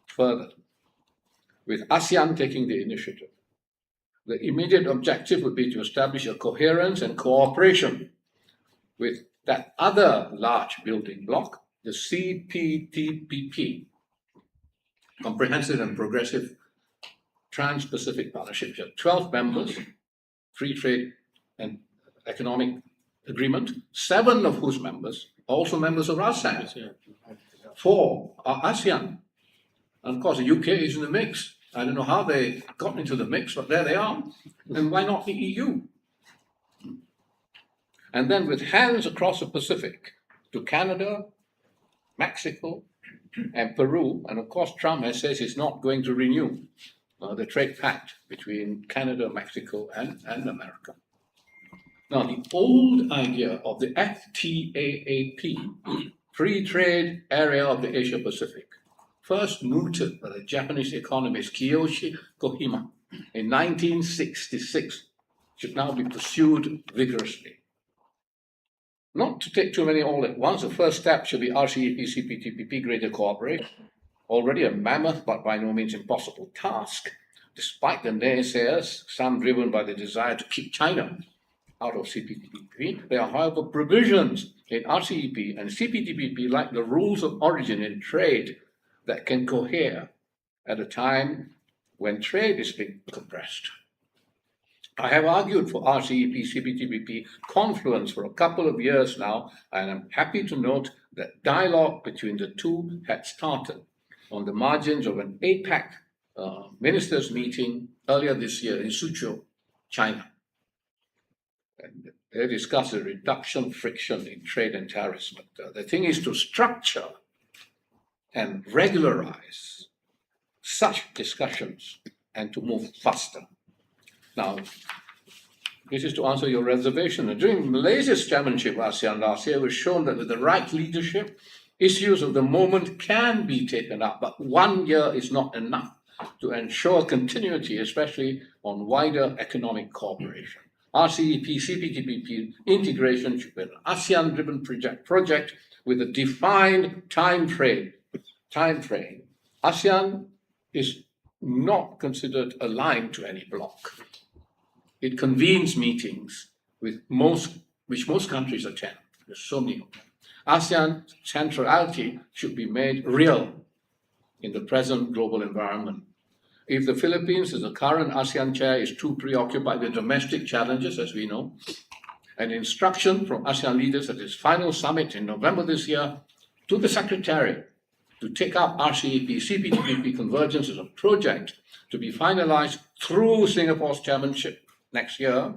further, with ASEAN taking the initiative. The immediate objective would be to establish a coherence and cooperation with that other large building block, the CPTPP, Comprehensive and Progressive Trans-Pacific Partnership. 12 members, free trade and economic agreement, 7 of whose members are also members of RCEP. 4 are ASEAN. And of course, the UK is in the mix. I don't know how they got into the mix, but there they are. And why not the EU? And then with hands across the Pacific to Canada, Mexico, and Peru. And of course, Trump has said he's not going to renew the trade pact between Canada, Mexico, and America. Now, the old idea of the FTAAP, Free Trade Area of the Asia Pacific, first mooted by the Japanese economist Kiyoshi Kohima in 1966, should now be pursued vigorously. Not to take too many all at once, the first step should be RCEP, CPTPP, greater cooperation. Already a mammoth, but by no means impossible task, despite the naysayers, some driven by the desire to keep China out of CPTPP. There are, however, provisions in RCEP and CPTPP, like the rules of origin in trade, that can cohere at a time when trade is being compressed. I have argued for RCEP, CPTPP confluence for a couple of years now, and I'm happy to note that dialogue between the two had started on the margins of an APEC ministers meeting earlier this year in Suzhou, China. And they discussed the reduction of friction in trade and tariffs. But the thing is to structure and regularize such discussions and to move faster. Now, this is to answer your reservation. During Malaysia's chairmanship ASEAN last year, it was shown that with the right leadership, issues of the moment can be taken up, but 1 year is not enough to ensure continuity, especially on wider economic cooperation. RCEP, CPTPP integration should be an ASEAN-driven project with a defined time frame. ASEAN is not considered aligned to any bloc. It convenes meetings which most countries attend. There's so many of them. ASEAN centrality should be made real in the present global environment. If the Philippines, as the current ASEAN chair, is too preoccupied with domestic challenges, as we know, an instruction from ASEAN leaders at its final summit in November this year to the Secretariat to take up RCEP, CPTPP convergence as a project to be finalized through Singapore's chairmanship next year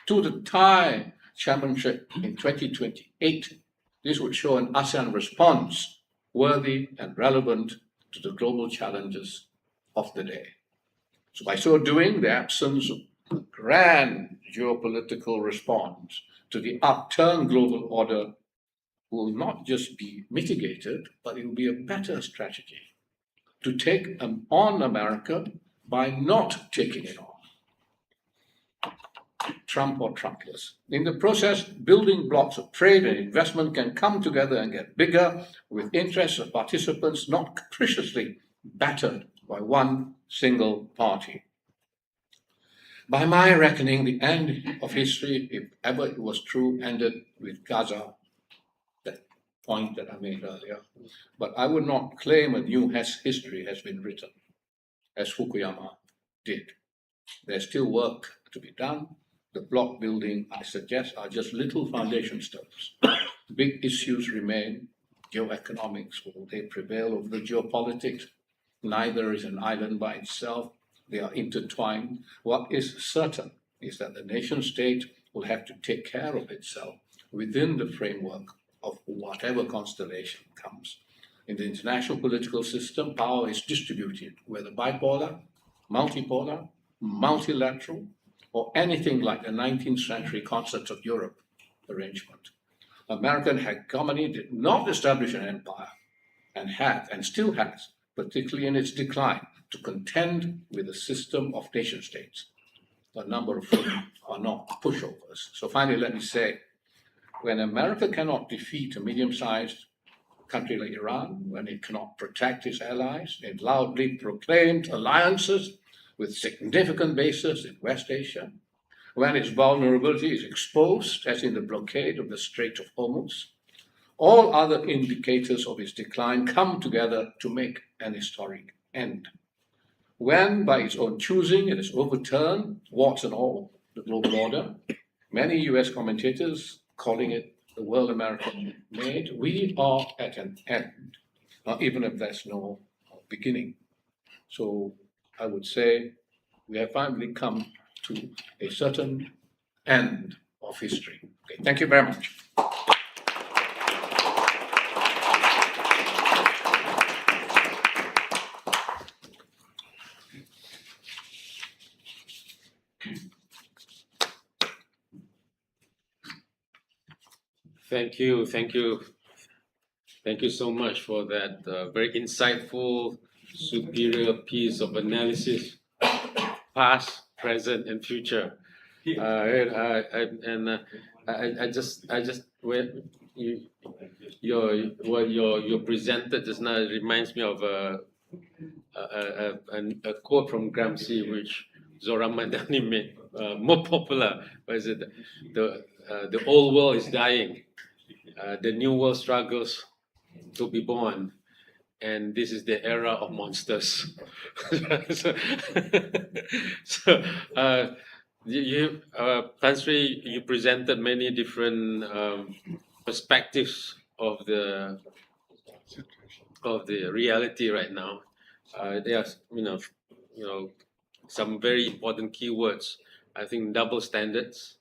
to the Thai chairmanship in 2028. This would show an ASEAN response worthy and relevant to the global challenges of the day. So by so doing, the absence of a grand geopolitical response to the upturned global order will not just be mitigated, but it will be a better strategy to take on America by not taking it on. Trump or Trumpless. In the process, building blocks of trade and investment can come together and get bigger with interests of participants not capriciously battered by one single party. By my reckoning, the end of history, if ever it was true, ended with Gaza, that point that I made earlier. But I would not claim a new history has been written, as Fukuyama did. There's still work to be done. The block building, I suggest, are just little foundation stones. Big issues remain. Geoeconomics, will they prevail over the geopolitics? Neither is an island by itself. They are intertwined. What is certain is that the nation state will have to take care of itself within the framework of whatever constellation comes. In the international political system, power is distributed, whether bipolar, multipolar, multilateral, or anything like the 19th century concept of Europe arrangement. American hegemony did not establish an empire and had, and still has, particularly in its decline, to contend with a system of nation states. A number of them are not pushovers. So finally, let me say, when America cannot defeat a medium-sized country like Iran, when it cannot protect its allies, it loudly proclaimed alliances with significant bases in West Asia, when its vulnerability is exposed, as in the blockade of the Strait of Hormuz, all other indicators of its decline come together to make an historic end. When, by its own choosing, it has overturned, warts and all, the global order, many US commentators calling it the world America made, we are at an end, even if there's no beginning. So I would say we have finally come to a certain end of history. Okay, thank you very much. Thank you so much for that very insightful, superior piece of analysis, past, present, and future. I just when you presented just now, it reminds me of a quote from Gramsci, which Zohran Madani made more popular. What is it? The old world is dying. The new world struggles to be born, and this is the era of monsters. Tan Sri, you presented many different perspectives of the reality right now. There's some very important keywords. I think double standards,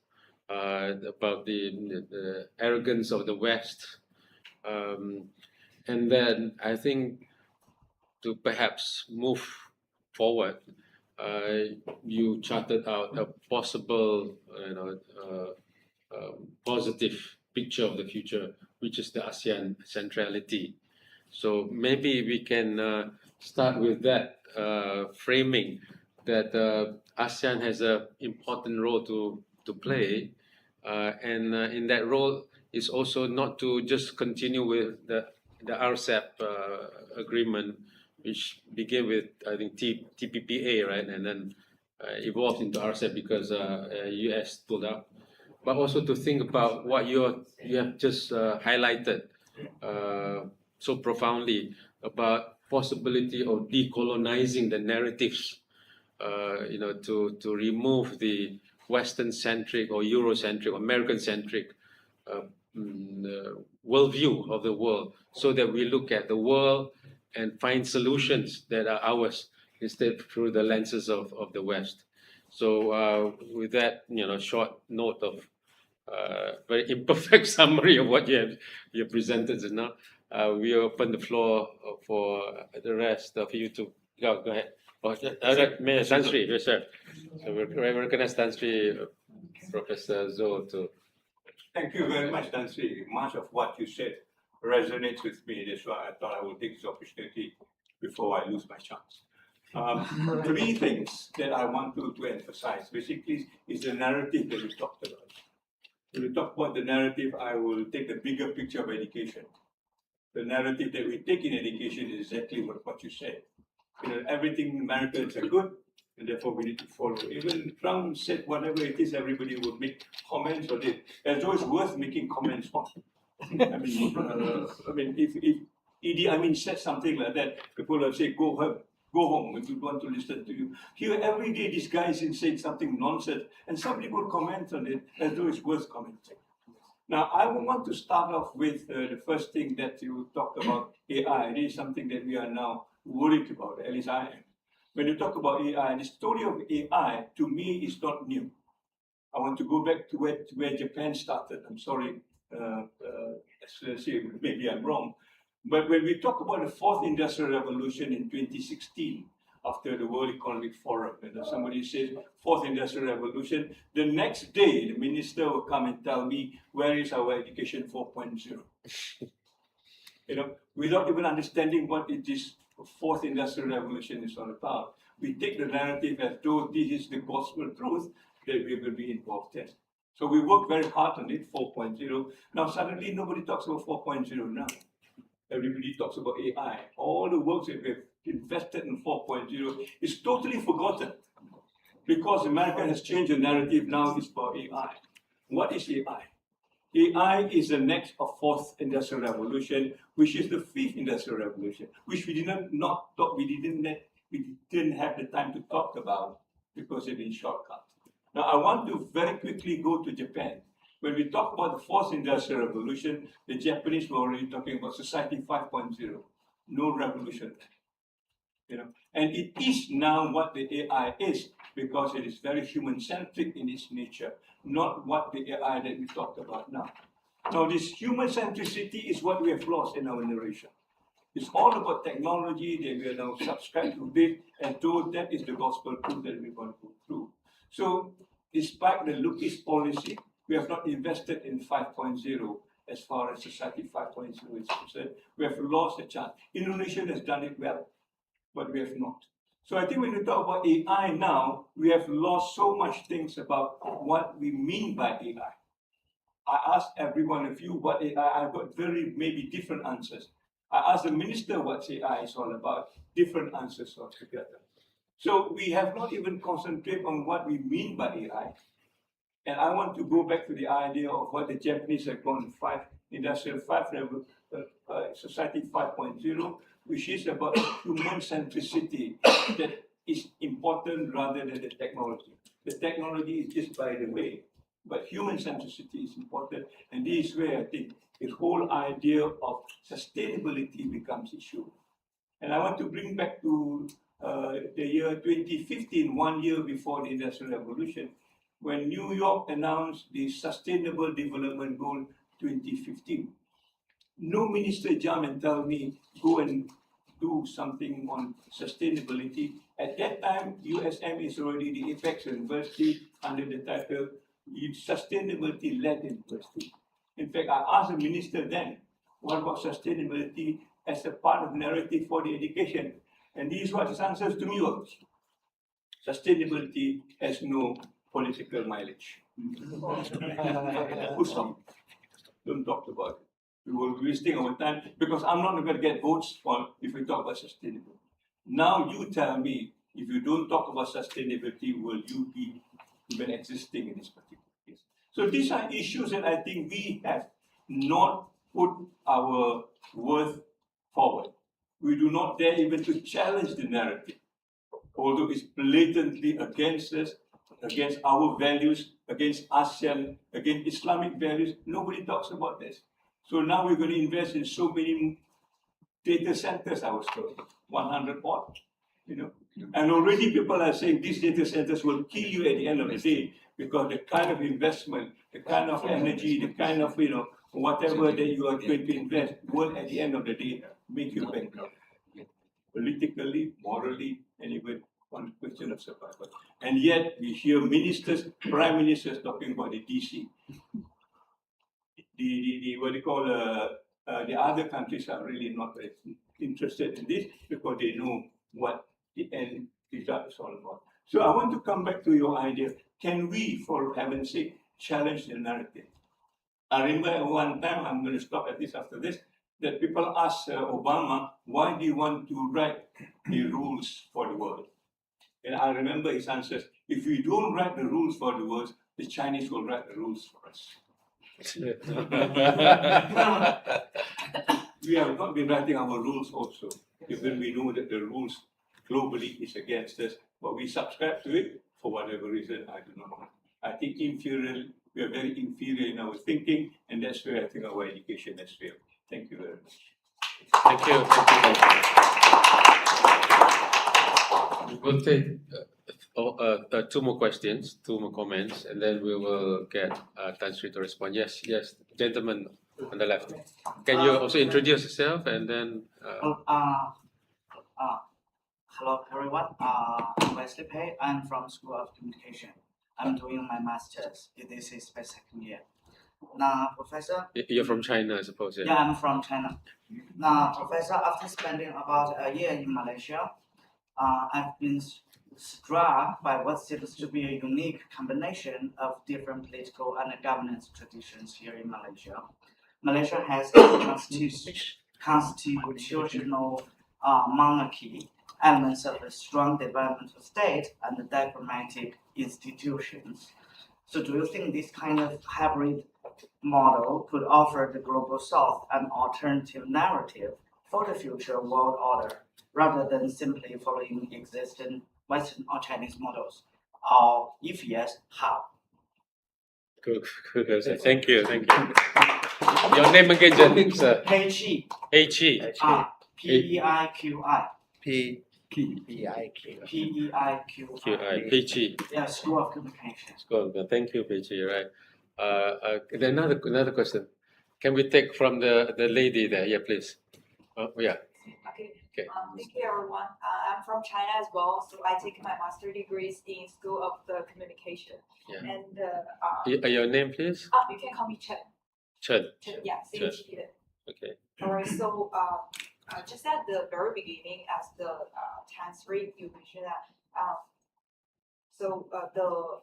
about the arrogance of the West, and then I think to perhaps move forward, you charted out a possible, positive picture of the future, which is the ASEAN centrality. So maybe we can start with that framing that ASEAN has an important role to play, and in that role is also not to just continue with the RCEP agreement, which began with, I think, TPPA, right, and then evolved into RCEP because US pulled out. But also to think about what you have just highlighted so profoundly about possibility of decolonizing the narratives, to remove the Western-centric or Eurocentric or American-centric worldview of the world, so that we look at the world and find solutions that are ours instead through the lenses of the West. So with that, short note of very imperfect summary of what you have presented now, we open the floor for the rest of you to go ahead. Tan Sri, yes, sir. So we recognize Tan Sri, Professor Zul to. Thank you very much, Tan Sri. Much of what you said resonates with me. That's why I thought I would take this opportunity before I lose my chance. Three things that I want to emphasize basically is the narrative that we talked about. When we talk about the narrative, I will take the bigger picture of education. The narrative that we take in education is exactly what you said. Everything Americans are good, and therefore we need to follow. Even Trump said whatever it is, everybody would make comments on it, as though it's worth making comments on. If Idi Amin said something like that, people will say, go home if you want to listen to you. Here, every day, this guy is saying something nonsense, and some people comment on it as though it's worth commenting. Now, I want to start off with the first thing that you talked about, AI. It is something that we are now worried about, at least I am. When you talk about AI, the story of AI, to me, is not new. I want to go back to where Japan started. I'm sorry, maybe I'm wrong. But when we talk about the fourth industrial revolution in 2016, after the World Economic Forum, and somebody says fourth industrial revolution, the next day the minister will come and tell me, where is our education 4.0? Without even understanding what it is fourth industrial revolution is all about. We take the narrative as though this is the gospel truth that we will be involved in. So we work very hard on it, 4.0. Now suddenly nobody talks about 4.0 now. Everybody talks about AI. All the work that we've invested in 4.0 is totally forgotten because America has changed the narrative. Now it's about AI. What is AI? AI is the next of fourth industrial revolution, which is the fifth industrial revolution, which we didn't have the time to talk about because it's been shortcut. Now I want to very quickly go to Japan. When we talk about the fourth industrial revolution, the Japanese were already talking about society 5.0, no revolution. And it is now what the AI is because it is very human-centric in its nature, not what the AI that we talked about now. Now, this human centricity is what we have lost in our narration. It's all about technology that we are now subscribed to it, and though that is the gospel truth that we're going to go through. So, despite the Lucas policy, we have not invested in 5.0 as far as society 5.0 is concerned. We have lost the chance. Indonesia has done it well, but we have not. So I think when we talk about AI now, we have lost so much things about what we mean by AI. I asked every one of you what AI, I got maybe different answers. I asked the minister what AI is all about, different answers altogether. So we have not even concentrated on what we mean by AI. And I want to go back to the idea of what the Japanese have called society 5.0, which is about human centricity that is important rather than the technology. The technology is just by the way, but human centricity is important. And this is where I think the whole idea of sustainability becomes issue. And I want to bring back to the year 2015, 1 year before the Industrial Revolution, when New York announced the Sustainable Development Goal 2015. No minister jump and tell me, go and do something on sustainability. At that time, USM is already the apex university under the title Sustainability-Led University. In fact, I asked the minister then, what about sustainability as a part of narrative for the education? And this is what his answers to me was. Sustainability has no political mileage. Don't talk about it. We will be wasting our time because I'm not going to get votes for if we talk about sustainability. Now you tell me, if you don't talk about sustainability, will you be even existing in this particular case? So these are issues that I think we have not put our worth forward. We do not dare even to challenge the narrative, although it's blatantly against us, against our values, against ASEAN, against Islamic values. Nobody talks about this. So now we're going to invest in so many data centers, I was told, 100 odd, And already people are saying these data centers will kill you at the end of the day because the kind of investment, the kind of energy, the kind of, whatever that you are going to invest will at the end of the day make you bankrupt. Politically, morally, and even on the question of survival. And yet we hear ministers, prime ministers talking about the DC. What they call the other countries are really not very interested in this because they know what the end result is all about. So I want to come back to your idea. Can we, for heaven's sake, challenge the narrative? I remember one time, I'm going to stop at this after this, that people asked Obama, why do you want to write the rules for the world? And I remember his answers, if we don't write the rules for the world, the Chinese will write the rules for us. We have not been writing our rules also, even we know that the rules globally is against us, but we subscribe to it for whatever reason, I do not know. I think we are very inferior in our thinking, and that's where I think our education has failed. Thank you very much. Thank you. We'll take two more questions, two more comments, and then we will get Tan Sri to respond. Yes, gentleman on the left. Can you also introduce yourself and then? Hello everyone. I'm Wesley Pei. I'm from School of Communication. I'm doing my master's. This is my second year. Now, Professor. You're from China, I suppose. Yeah, I'm from China. Now, Professor, after spending about a year in Malaysia, I've been struck by what seems to be a unique combination of different political and governance traditions here in Malaysia. Malaysia has a constitutional monarchy, elements of a strong developmental state, and diplomatic institutions. So do you think this kind of hybrid model could offer the global south an alternative narrative for the future world order, rather than simply following existing Western or Chinese models? Or if yes, how? Good. Thank you. Your name again, Jen? Pei Qi. P-E-I-Q-I. P-E-I-Q. P-E-I-Q-I. Pei Qi. Yeah, School of Communication. Thank you, Pei Qi. Right. Another question. Can we take from the lady there? Yeah, please. Yeah. Okay. Okay. Thank you, everyone. I'm from China as well, so I take my master degrees in School of the Communication. Yeah. And Your name, please. you can call me Chen. Chen. Yeah, Chen. CHE. Okay. All right. So just at the very beginning, as the Tan Sri, you mentioned that. The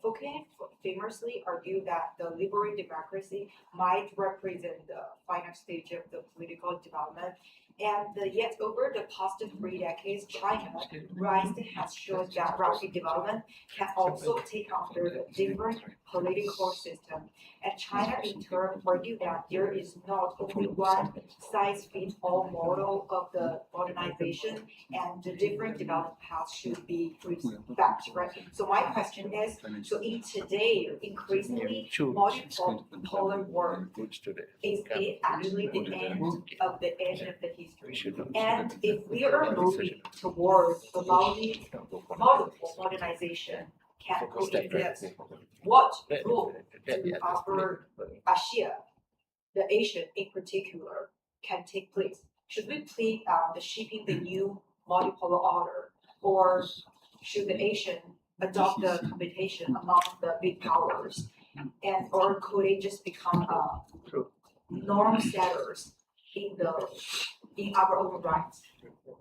Foucault famously argued that the liberal democracy might represent the final stage of the political development, and yet over the past 3 decades, China's rise has shown that rapid development can also take under the different political system. And China in turn argued that there is not only one size-fits-all model of the modernization, and the different development paths should be respected, right? So my question is, so in today increasingly multipolar world, is it is actually the end of the history. And if we are moving towards the multiple modernization can coexist, what role do our Asia, the Asian in particular, can take place? Should we play the shaping the new multipolar order, or should the Asian adopt the competition among the big powers, and or could it just become norm setters in our own rights?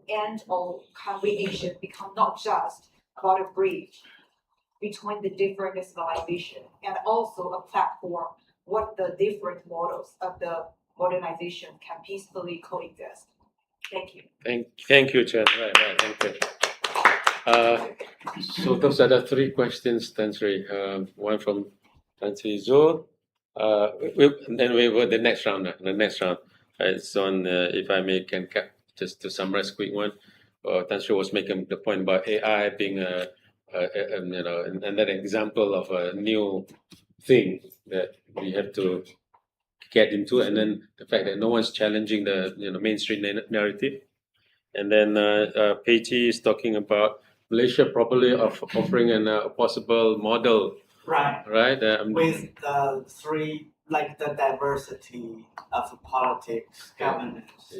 And or can we Asian become not just about a bridge between the different civilizations and also a platform what the different models of the modernization can peacefully coexist? Thank you. Thank you, Chen. Right, thank you. So those are the three questions, Tan Sri. One from Tan Sri Zul. Then we go the next round. The next round. It's on, if I may, just to summarize, quick one. Tan Sri was making the point about AI being another example of a new thing that we have to get into, and then the fact that no one's challenging the mainstream narrative. And then Peiti is talking about Malaysia probably offering a possible model, Right. With the three, like the diversity of politics, governance,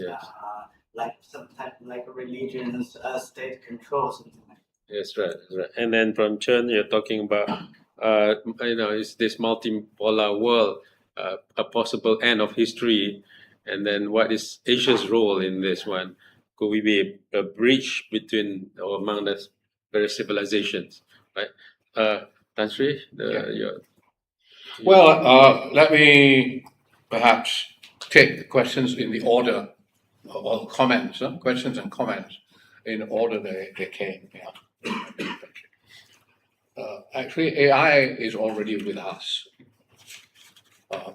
like sometimes like religions, state control, something like that. Yes, right. And then from Chen, you're talking about is this multipolar world a possible end of history? And then what is Asia's role in this one? Could we be a bridge between or among the various civilizations, right? Tan Sri, let me perhaps take the questions in the order, or comments, questions and comments in the order they came. Actually, AI is already with us.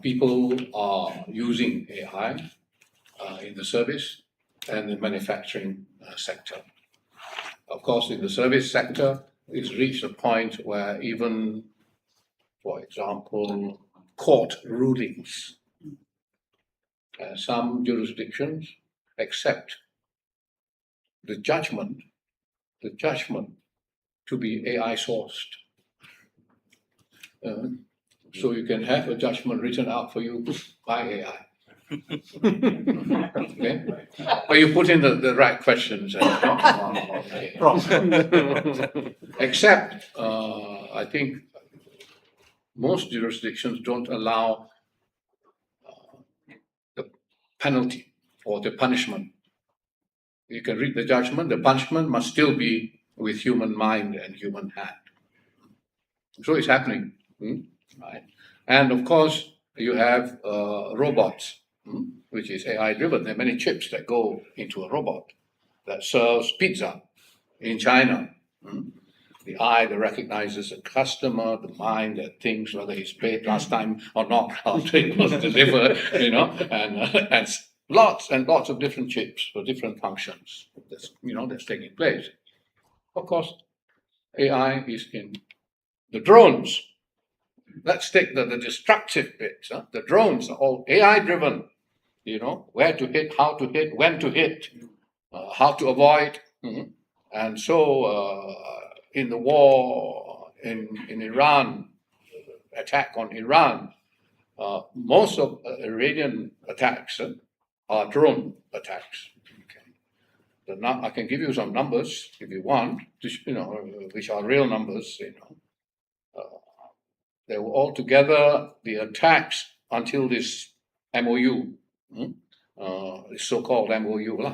People are using AI in the service and the manufacturing sector. Of course, in the service sector, it's reached a point where even, for example, court rulings, some jurisdictions accept the judgment to be AI sourced. So you can have a judgment written out for you by AI. Okay? But you put in the right questions. Except, I think most jurisdictions don't allow the penalty or the punishment. You can read the judgment, the punishment must still be with human mind and human hand. So it's happening. Right? And of course, you have robots, which is AI driven. There are many chips that go into a robot that serves pizza in China. The eye that recognizes a customer, the mind that thinks whether he's paid last time or not after it was delivered, and lots and lots of different chips for different functions. That's taking place. Of course, AI is in the drones. Let's take the destructive bits. The drones are all AI driven. Where to hit, how to hit, when to hit, how to avoid. And so in the war in Iran, attack on Iran, most of Iranian attacks are drone attacks. Okay. I can give you some numbers if you want, which are real numbers. They were altogether the attacks until this MOU, so-called MOU.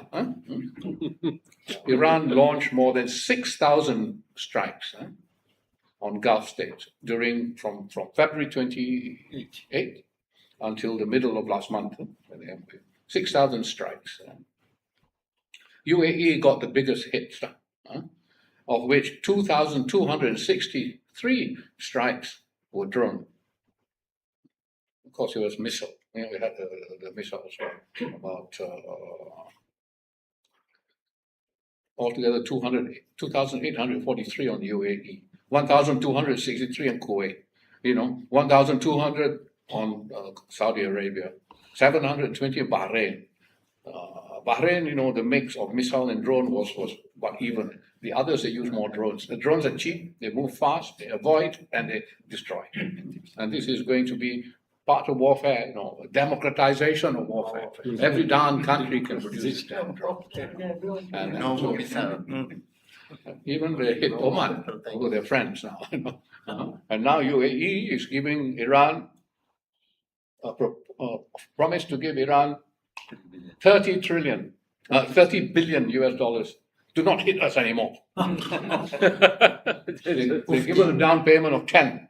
Iran launched more than 6,000 strikes on Gulf states from February 28 until the middle of last month. 6,000 strikes. UAE got the biggest hit, of which 2,263 strikes were drone. Of course, it was missile. We had the missiles, about altogether 2,843 on UAE, 1,263 on Kuwait, 1,200 on Saudi Arabia, 720 Bahrain. Bahrain, you know, the mix of missile and drone was about even. The others, they use more drones. The drones are cheap, they move fast, they avoid, and they destroy. And this is going to be part of warfare, you know, democratization of warfare. Every darn country can produce damn drones. And No so, missile. even they hit Oman, although they're friends now. You know. And now UAE is giving Iran a promise to give Iran 30 billion US dollars. Do not hit us anymore. They give us a down payment of 10.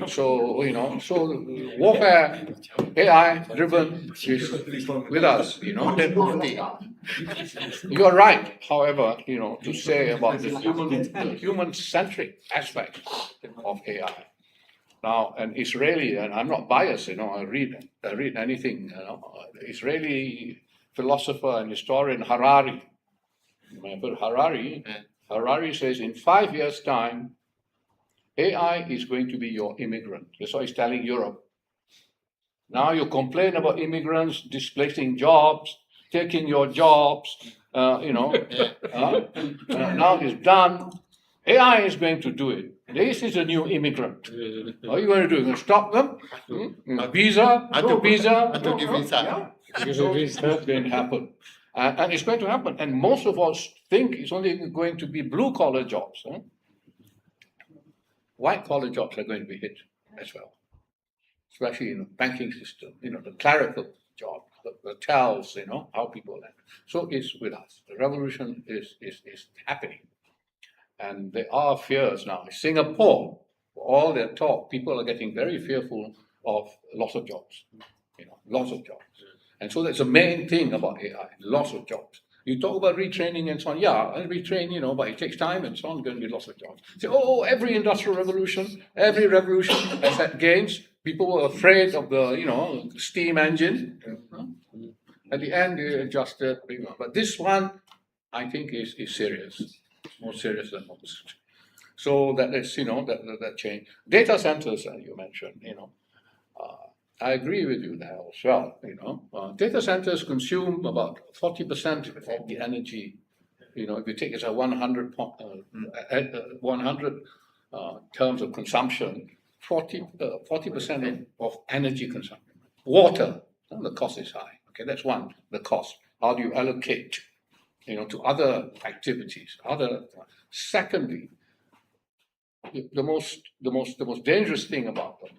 So, you know, so warfare, AI driven is with us, you know. You're right, however, you know, to say about the human-centric aspect of AI. Now, an Israeli, and I'm not biased, you know, I read anything, you know, Israeli philosopher and historian Harari. Remember Harari? Harari says in 5 years' time, AI is going to be your immigrant. That's what he's telling Europe. Now you complain about immigrants displacing jobs, taking your jobs, you know. Now it's done. AI is going to do it. This is a new immigrant. What are you going to do? You're going to stop them? Visa? No visa? To give visa. So it's going to happen. And it's going to happen. And most of us think it's only going to be blue-collar jobs. Huh? White-collar jobs are going to be hit as well, especially in the banking system, you know, the clerical job, the tells, you know, how people live. So it's with us. The revolution is happening. And there are fears now. Singapore, for all their talk, people are getting very fearful of loss of jobs, you know, loss of jobs. And so that's the main thing about AI, loss of jobs. You talk about retraining and so on. Yeah, I'll retrain, you know, but it takes time and so on, going to be lots of jobs. So, every industrial revolution, every revolution has had gains. People were afraid of the, you know, steam engine. At the end, they adjusted. You know. But this one, I think, is serious. It's more serious than most. So that is, you know, that change. Data centers, you mentioned, you know. I agree with you there as well, you know. Data centers consume about 40% of the energy. You know, if you take it as 100 terms of consumption, 40% of energy consumption. Water, the cost is high. Okay, that's one, the cost. How do you allocate, you know, to other activities? Secondly, the most dangerous thing about them,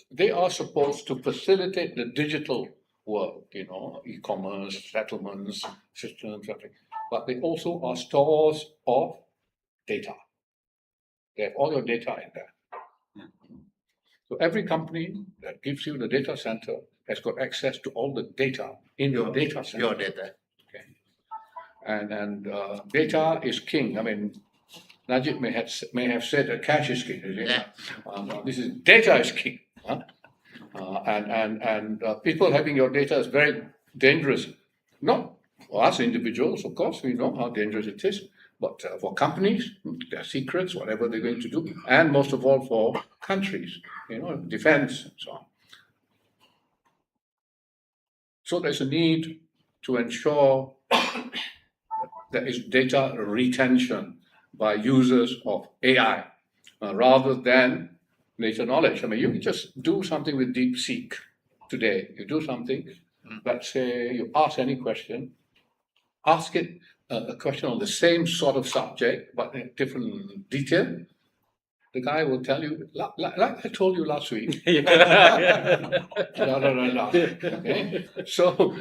they are supposed to facilitate the digital world, you know, e-commerce, settlements, systems, everything. But they also are stores of data. They have all your data in there. So every company that gives you the data center has got access to all the data in your data center. Your data. Okay. And data is king. I mean, Najib may have said that cash is king. Yeah. This is data is king. Huh? And people having your data is very dangerous. Not for us individuals, of course, we know how dangerous it is, but for companies, their secrets, whatever they're going to do, and most of all for countries, you know, defense and so on. So there's a need to ensure there is data retention by users of AI rather than data knowledge. I mean, you can just do something with DeepSeek today. You do something, let's say you ask any question, ask it a question on the same sort of subject, but in different detail. The guy will tell you, like I told you last week. Okay? So,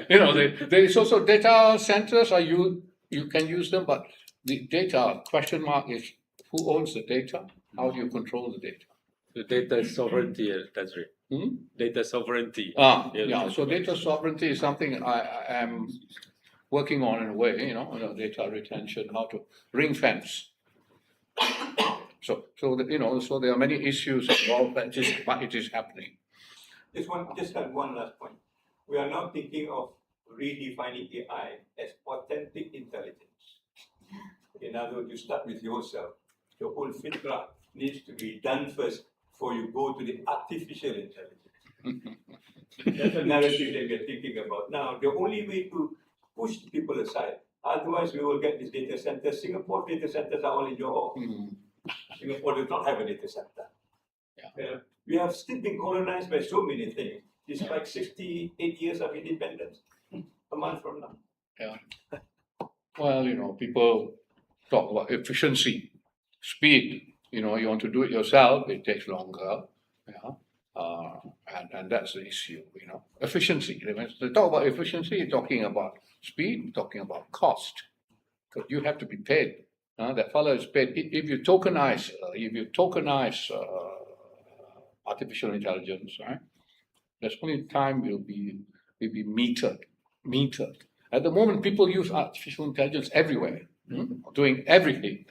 you know, there is also data centers. You can use them, but the data question mark is who owns the data? How do you control the data? The data sovereignty, that's right. Data sovereignty. Yeah. So data sovereignty is something I am working on in a way. You know, data retention, how to ring fence. So there are many issues involved, but it is happening. Just have one last point. We are now thinking of redefining AI as authentic intelligence. In other words, you start with yourself. Your whole filter needs to be done first before you go to the artificial intelligence. That's a narrative that we're thinking about now. The only way to push people aside, otherwise we will get these data centers. Singapore data centers are all in Johor. Singapore does not have a data center. We have still been colonized by so many things. It's like 68 years of independence a month from now. Yeah. Well, people talk about efficiency, speed. You want to do it yourself, it takes longer. And that's the issue. Efficiency. When they talk about efficiency, you're talking about speed, you're talking about cost. Because you have to be paid. That fellow is paid. If you tokenize, artificial intelligence, right? There's only time will be metered. At the moment, people use artificial intelligence everywhere, doing everything.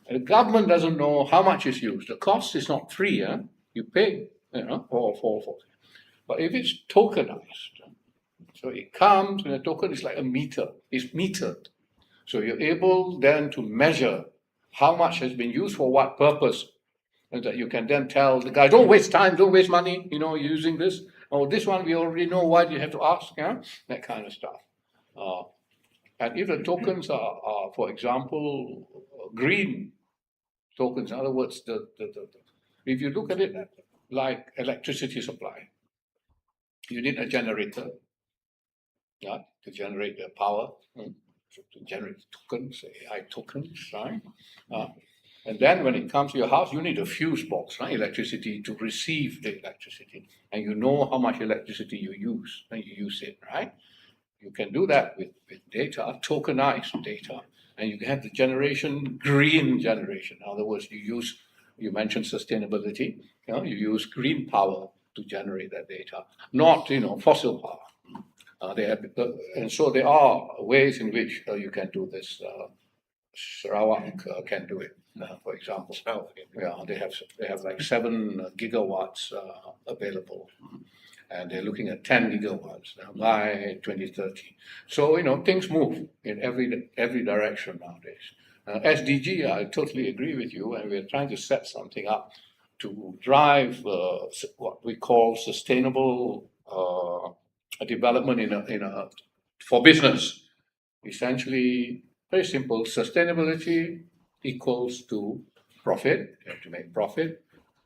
And the government doesn't know how much is used. The cost is not free. You pay, for. But if it's tokenized, so it comes and a token is like a meter. It's metered. So you're able then to measure how much has been used for what purpose. And that you can then tell the guy, don't waste time, don't waste money, using this. Oh, this one we already know, why do you have to ask? That kind of stuff. And if the tokens are for example, green tokens, in other words, if you look at it like electricity supply, you need a generator, to generate the power, to generate tokens, AI tokens, right? And then when it comes to your house, you need a fuse box, right? Electricity to receive the electricity. And you know how much electricity you use when you use it, right? You can do that with data, tokenized data. And you can have the green generation. In other words, you mentioned sustainability. You use green power to generate that data, not, fossil power. And so there are ways in which you can do this. Sarawak can do it, for example. They have like 7 gigawatts available, and they're looking at 10 gigawatts by 2030. So things move in every direction nowadays. SDG, I totally agree with you, and we're trying to set something up to drive what we call sustainable development for business. Essentially, very simple. Sustainability equals to profit. You have to make profit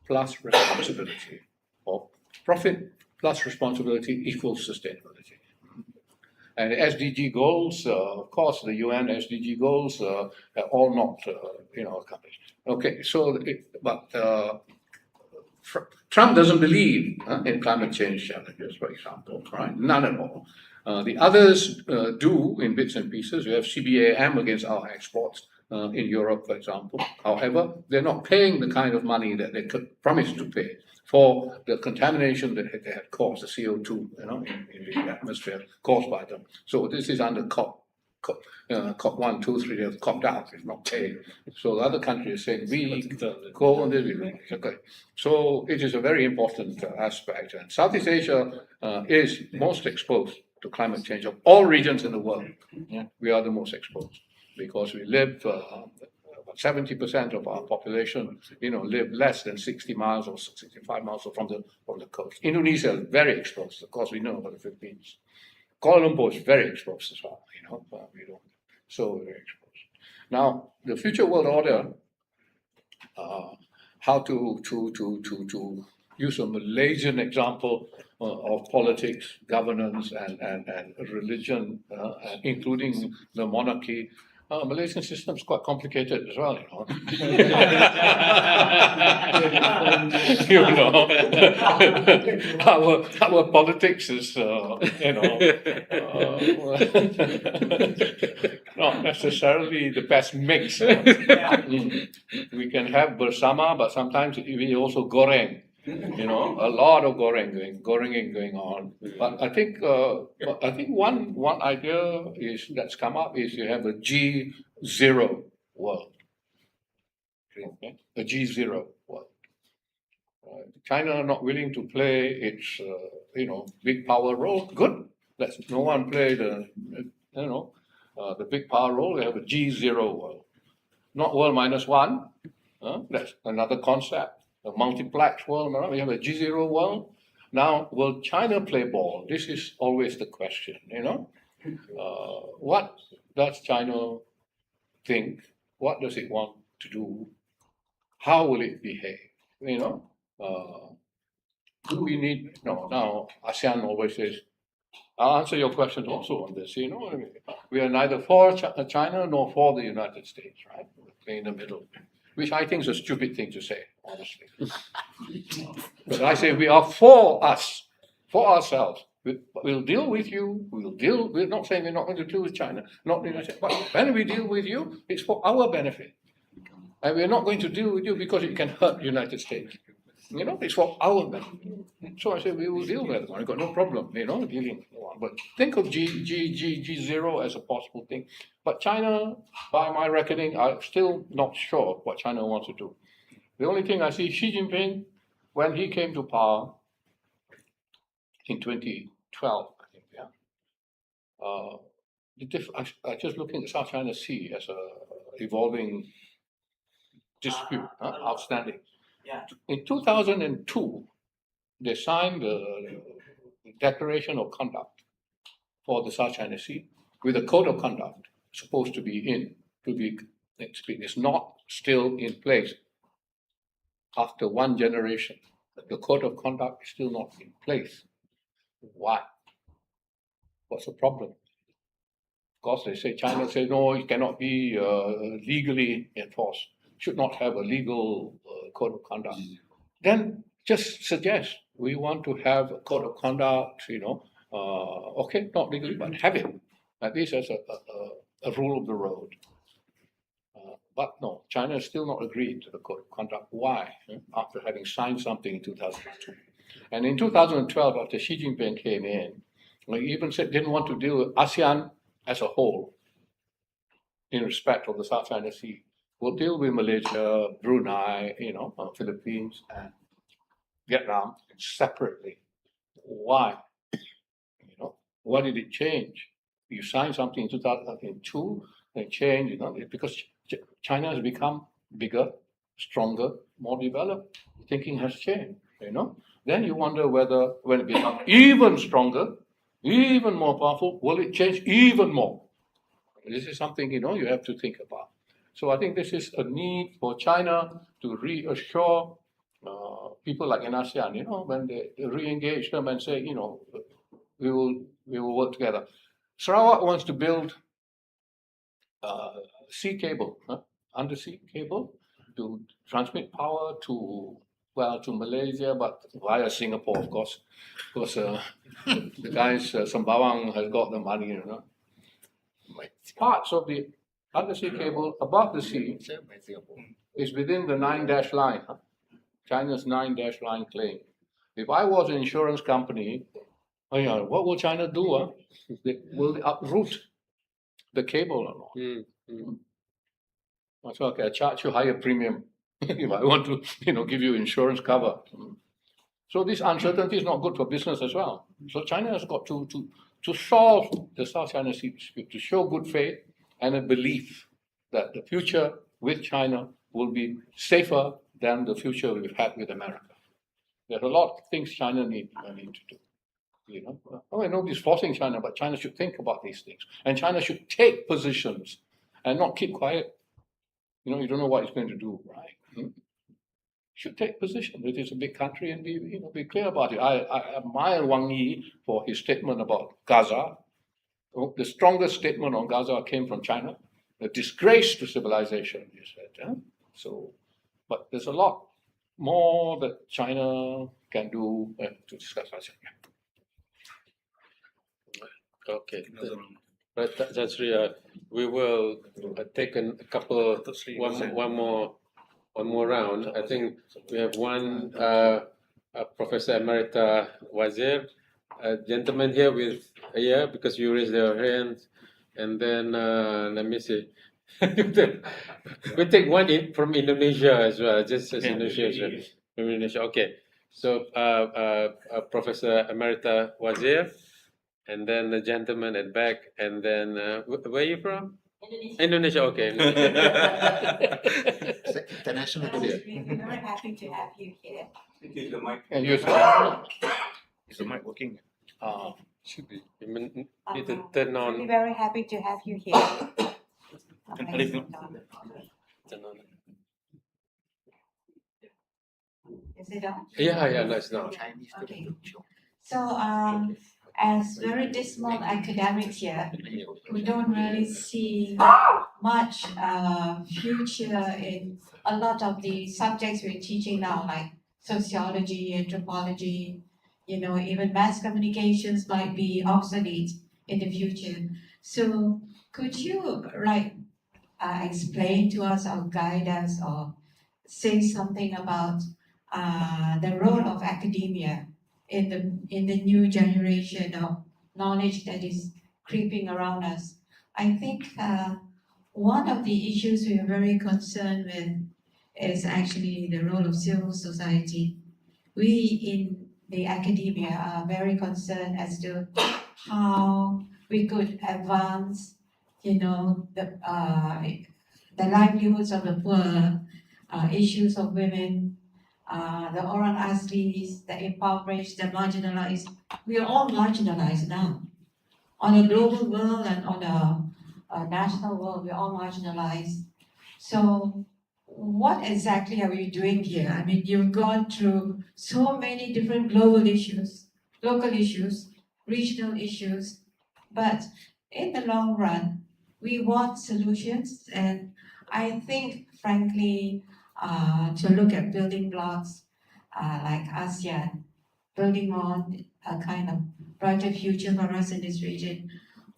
plus responsibility. Or profit plus responsibility equals sustainability. And the SDG goals, of course, the UN SDG goals are all not, accomplished. Okay, Trump doesn't believe in climate change challenges, for example, right? None at all. The others do in bits and pieces. You have CBAM against our exports in Europe, for example. However, they're not paying the kind of money that they could promise to pay for the contamination that they had caused, the CO2, in the atmosphere caused by them. So this is under COP 1, 2, 3, they've copped out, it's not paid. So the other countries are saying, we go on this. Okay. So it is a very important aspect. And Southeast Asia is most exposed to climate change of all regions in the world. We are the most exposed because we live, about 70% of our population, live less than 60 miles or 65 miles from the coast. Indonesia is very exposed. Of course, we know about the Philippines. Kuala Lumpur is very exposed as well, we don't. So very exposed. Now, the future world order, how to use a Malaysian example of politics, governance, and religion, including the monarchy. Malaysian system is quite complicated as well, our politics is, not necessarily the best mix. We can have bersama, but sometimes we also goreng. A lot of gorenging going on. But I think one idea that's come up is you have a G0 world. Okay? A G0 world. China not willing to play its big power role. Good. Let's no one play the big power role. We have a G0 world, not world -1. That's another concept. a multiplex world, we have a G0 world. Now, will China play ball? This is always the question, What does China think? What does it want to do? How will it behave? Do we need, now ASEAN always says, I'll answer your question also on this, we are neither for China nor for the United States, right? We're in the middle, which I think is a stupid thing to say, honestly. But I say we are for us, for ourselves. We'll deal with you, we're not saying we're not going to deal with China, not the United States, but when we deal with you, it's for our benefit. And we're not going to deal with you because it can hurt the United States. It's for our benefit. So I say we will deal with it. I've got no problem, dealing. But think of G0 as a possible thing. But China, by my reckoning, I'm still not sure what China wants to do. The only thing I see, Xi Jinping, when he came to power in 2012, I think, I just looking at South China Sea as a evolving dispute, outstanding. Yeah. In 2002, they signed the Declaration of Conduct for the South China Sea with a code of conduct supposed to be it's not still in place after one generation. The code of conduct is still not in place. Why? What's the problem? Of course, they say China says no, it cannot be legally enforced. Should not have a legal code of conduct. Then just suggest we want to have a code of conduct, okay, not legally, but have it, at least as a rule of the road. But no, China is still not agreed to the code of conduct. Why? After having signed something in 2002. And in 2012, after Xi Jinping came in, he even said didn't want to deal with ASEAN as a whole in respect of the South China Sea. We'll deal with Malaysia, Brunei, Philippines, and Vietnam separately. Why? Why did it change? You signed something in 2002, and change, because China has become bigger, stronger, more developed. Thinking has changed, Then you wonder whether, when it becomes even stronger, even more powerful, will it change even more? This is something, you have to think about. So I think this is a need for China to reassure people like in ASEAN, when they re-engage them and say, we will work together. Sarawak wants to build sea cable, undersea cable, to transmit power to Malaysia, but via Singapore, of course. Because the guys, Sembawang has got the money, Parts of the undersea cable above the sea is within the 9-dash line, China's 9-dash line claim. If I was an insurance company, what will China do? Will they uproot the cable or not? So okay, I charge you higher premium if I want to, give you insurance cover. So this uncertainty is not good for business as well. So China has got to solve the South China Sea dispute, to show good faith and a belief that the future with China will be safer than the future we've had with America. There are a lot of things China need to do. Nobody's forcing China, but China should think about these things. And China should take positions and not keep quiet. You don't know what it's going to do, right? Should take position. It is a big country and be clear about it. I admire Wang Yi for his statement about Gaza. The strongest statement on Gaza came from China. A disgrace to civilization, he said. But there's a lot more that China can do to discuss. Okay. Right, Tan Sri, we will take a couple, one more round. I think we have one Professor Emerita Wazir, a gentleman here because you raised your hand, and then let me see. We take one from Indonesia as well, just as Indonesia. From Indonesia. Okay. So Professor Emerita Wazir, and then the gentleman at back, and then where are you from? Indonesia, okay. International We're career. very happy to have you here. It is the mic. And use Is the mic working? should be. You need to turn on. We're very happy to have you here. Turn on. Is it on? Yeah, nice now. Chinese. Okay. So, as very dismal academics here, we don't really see much future in a lot of the subjects we're teaching now, like sociology, anthropology, even mass communications might be obsolete in the future. So, could you explain to us or guide us or say something about the role of academia in the new generation of knowledge that is creeping around us? I think one of the issues we are very concerned with is actually the role of civil society. We in the academia are very concerned as to how we could advance, the livelihoods of the poor, issues of women, the Orang Aslis, the impoverished, the marginalized. We are all marginalized now. On a global world and on a national world, we're all marginalized. So what exactly are we doing here? I mean, you've gone through so many different global issues, local issues, regional issues, but in the long run, we want solutions, and I think, frankly, to look at building blocks like ASEAN, building on a kind of brighter future for us in this region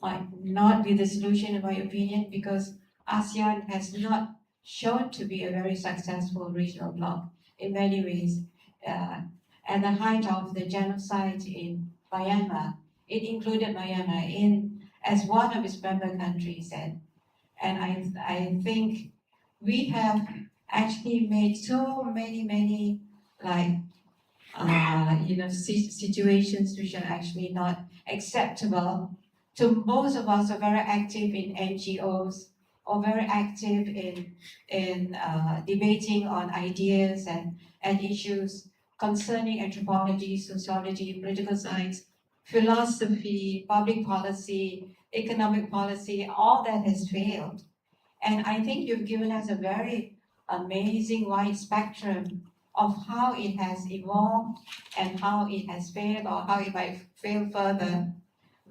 might not be the solution, in my opinion, because ASEAN has not shown to be a very successful regional bloc in many ways. At the height of the genocide in Myanmar, it included Myanmar as one of its member countries, and I think we have actually made so many situations which are actually not acceptable to most of us who are very active in NGOs or very active in debating on ideas and issues concerning anthropology, sociology, political science, philosophy, public policy, economic policy. All that has failed. And I think you've given us a very amazing wide spectrum of how it has evolved and how it has failed or how it might fail further.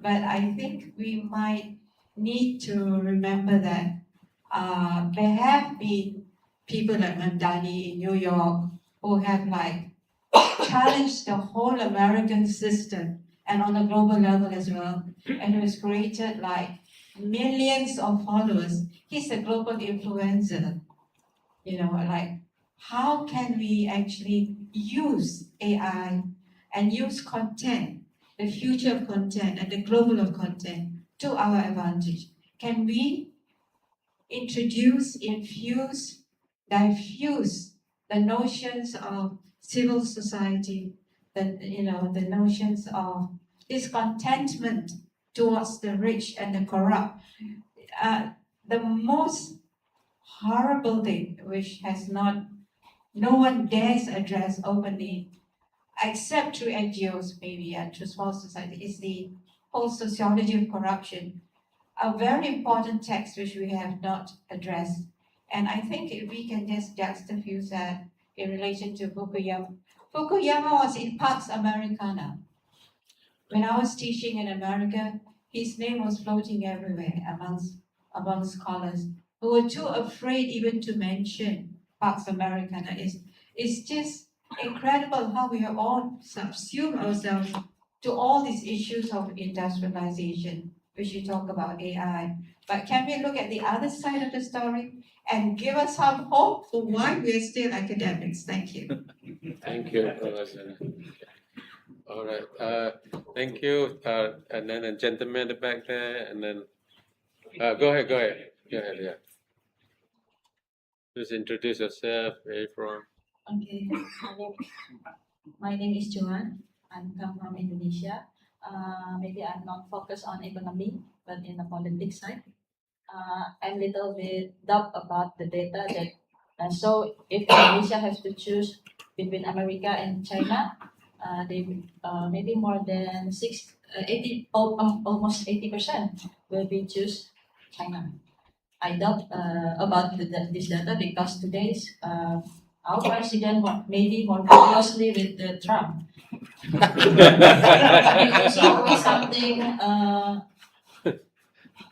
But I think we might need to remember that there have been people like Mamdani in New York who have challenged the whole American system and on a global level as well, and who has created millions of followers. He's a global influencer. How can we actually use AI and use content, the future of content and the global of content, to our advantage? Can we introduce, infuse, diffuse the notions of civil society, the notions of discontentment towards the rich and the corrupt? The most horrible thing, which no one dares address openly, except through NGOs maybe and through small society, is the whole sociology of corruption. A very important text which we have not addressed. And I think if we can just juxtapose that in relation to Fukuyama. Fukuyama was in Pax Americana. When I was teaching in America, his name was floating everywhere among scholars who were too afraid even to mention Pax Americana. It's just incredible how we have all subsumed ourselves to all these issues of industrialization, which you talk about AI. But can we look at the other side of the story and give us some hope for why we're still academics? Thank you. Thank you, Professor. All right. Thank you. And then a gentleman at the back there, and then go ahead. Yeah. Please introduce yourself. Where you from? Okay. My name is Joan. I'm come from Indonesia. Maybe I'm not focused on economy, but in the politics side. I'm little bit doubt about the data that, and so if Indonesia has to choose between America and China, they maybe more than 80, almost 80% will be choose China. I doubt about this data because today's our president maybe more closely with Trump. It's always something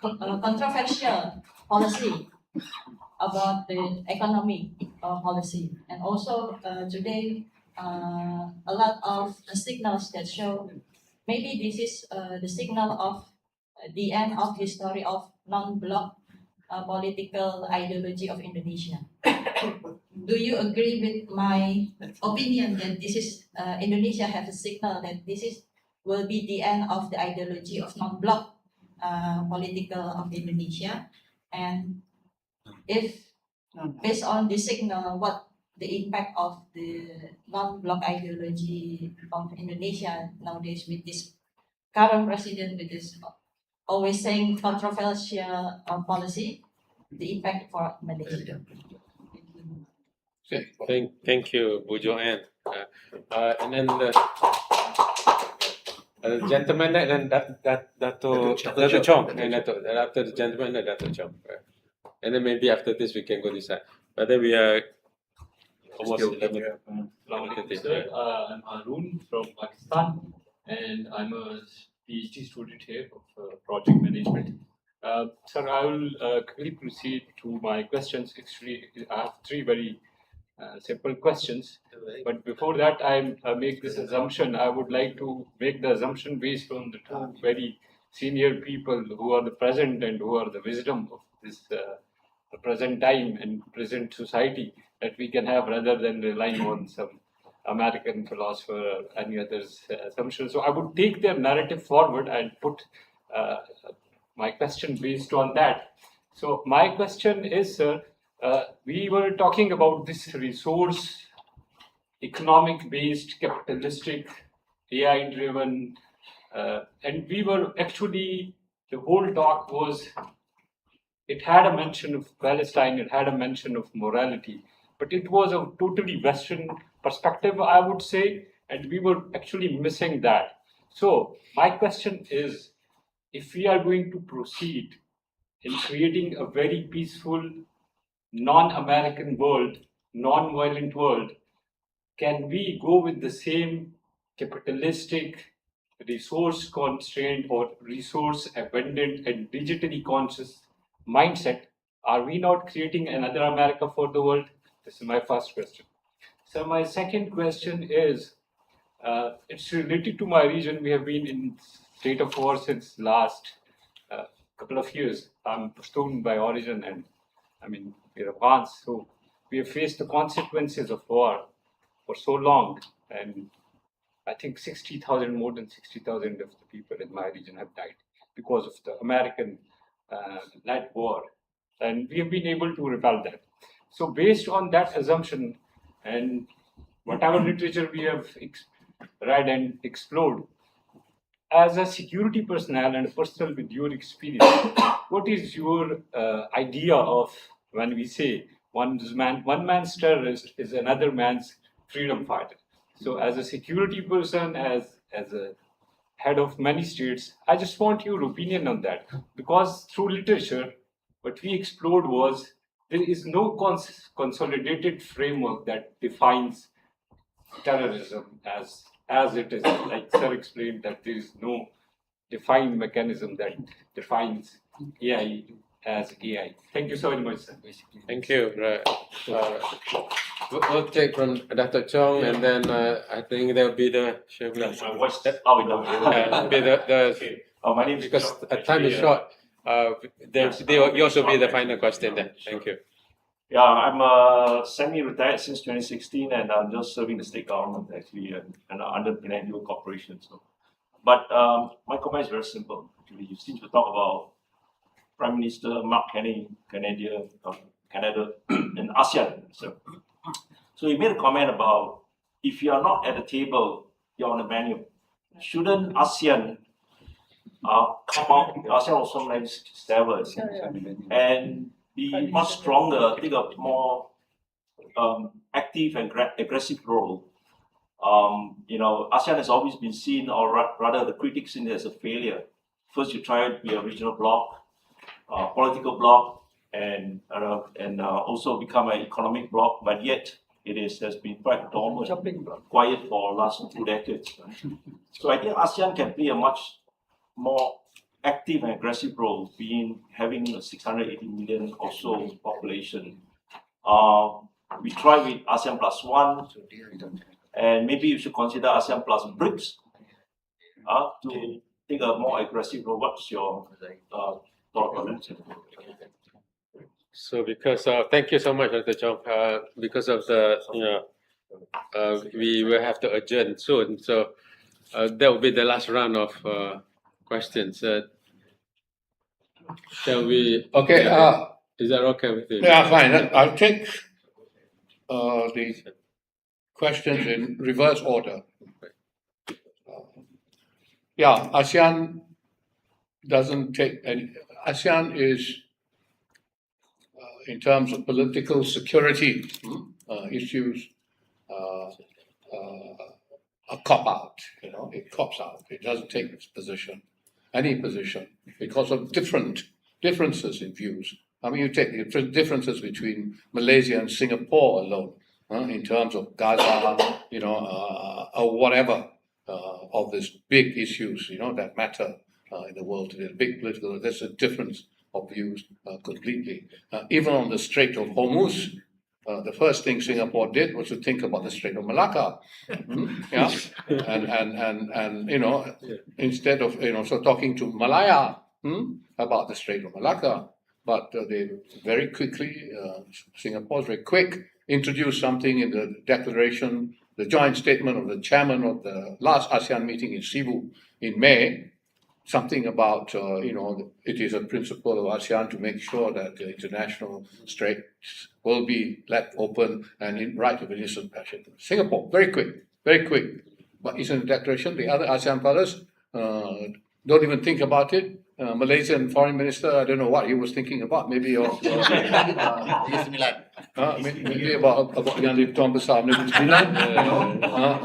controversial policy about the economy policy, and also today a lot of signals that show maybe this is the signal of the end of history of non-bloc political ideology of Indonesia. Do you agree with my opinion that this is Indonesia has a signal that this will be the end of the ideology of non-bloc political of Indonesia? And if based on this signal, what the impact of the non-bloc ideology of Indonesia nowadays with this current president, with this always saying controversial policy, the impact for Malaysia? Thank you, Bu Joanne. And then the gentleman and then Dato Chong, and after the gentleman, Dato Chong. And then maybe after this we can go this side. But then we are almost 11. Sir, I'm Arun from Pakistan, and I'm a PhD student here of project management. Sir, I will quickly proceed to my questions. Actually, I have three very simple questions. But before that, I make this assumption. I would like to make the assumption based on the two very senior people who are the present and who are the wisdom of this the present time and present society that we can have, rather than relying on some American philosopher or any other's assumption. So I would take their narrative forward and put my question based on that. So my question is, sir, we were talking about this resource economic based, capitalistic, AI driven, and we were actually, the whole talk was, it had a mention of Palestine, it had a mention of morality, but it was a totally Western perspective, I would say, and we were actually missing that. So my question is, if we are going to proceed in creating a very peaceful, non-American world, non-violent world, can we go with the same capitalistic, resource constrained or resource abundant and digitally conscious mindset? Are we not creating another America for the world? This is my first question. So my second question is, it's related to my region. We have been in state of war since last couple of years. I'm Pashtun by origin, and I mean, we're Afghans, so we have faced the consequences of war for so long, and I think more than 60,000 of the people in my region have died because of the American led war, and we have been able to repel that. So based on that assumption and whatever literature we have read and explored, as a security personnel and a person with your experience, what is your idea of when we say one man's terrorist is another man's freedom fighter? So as a security person, as a head of many states, I just want your opinion on that, because through literature, what we explored was there is no consolidated framework that defines terrorism as it is. Like Sir explained, that there is no defined mechanism that defines AI as AI. Thank you so very much, sir. Thank you. We'll take from Dr. Chong, and then I think there'll be the my name is because time is short. You also be the final question then. Thank you. Yeah, I'm semi-retired since 2016, and I'm just serving the state government actually, and under Penang Corporation. So, but my comment is very simple. Actually, you seem to talk about Prime Minister Mark Carney, Canada, and ASEAN. So he made a comment about, if you are not at the table, you're on the menu. Shouldn't ASEAN come out, ASEAN was from 1967, and be much stronger, take a more active and aggressive role. ASEAN has always been seen, or rather the critics seen it as a failure. First you try to be a regional bloc, political bloc, and also become an economic bloc, but yet it has been quite dormant, quiet for the last 2 decades. So I think ASEAN can play a much more active and aggressive role, having a 680 million or so population. We try with ASEAN +1, and maybe you should consider ASEAN plus BRICS to take a more aggressive role. What's your thought on that? So because thank you so much, Dr. Chong. Because of the we will have to adjourn soon, so that will be the last round of questions. Shall we? Okay. Is that okay with you? Yeah, fine. I'll take the questions in reverse order. ASEAN doesn't take any. ASEAN is, in terms of political security issues, a cop-out. It cops out. It doesn't take its position, any position, because of differences in views. I mean, you take the differences between Malaysia and Singapore alone, in terms of Gaza, or whatever, of these big issues, that matter in the world today. Big political, there's a difference of views completely. Even on the Strait of Hormuz, the first thing Singapore did was to think about the Strait of Malacca. And instead of so talking to Malaya about the Strait of Malacca, but they very quickly, Singapore's very quick, introduced something in the declaration, the joint statement of the chairman of the last ASEAN meeting in Cebu in May, something about, it is a principle of ASEAN to make sure that the international straits will be left open and in right of innocent passion. Singapore, very quick, but it's in the declaration. The other ASEAN brothers don't even think about it. Malaysian foreign minister, I don't know what he was thinking about. Maybe maybe about yang di Tuan Besar Negeri Sembilan,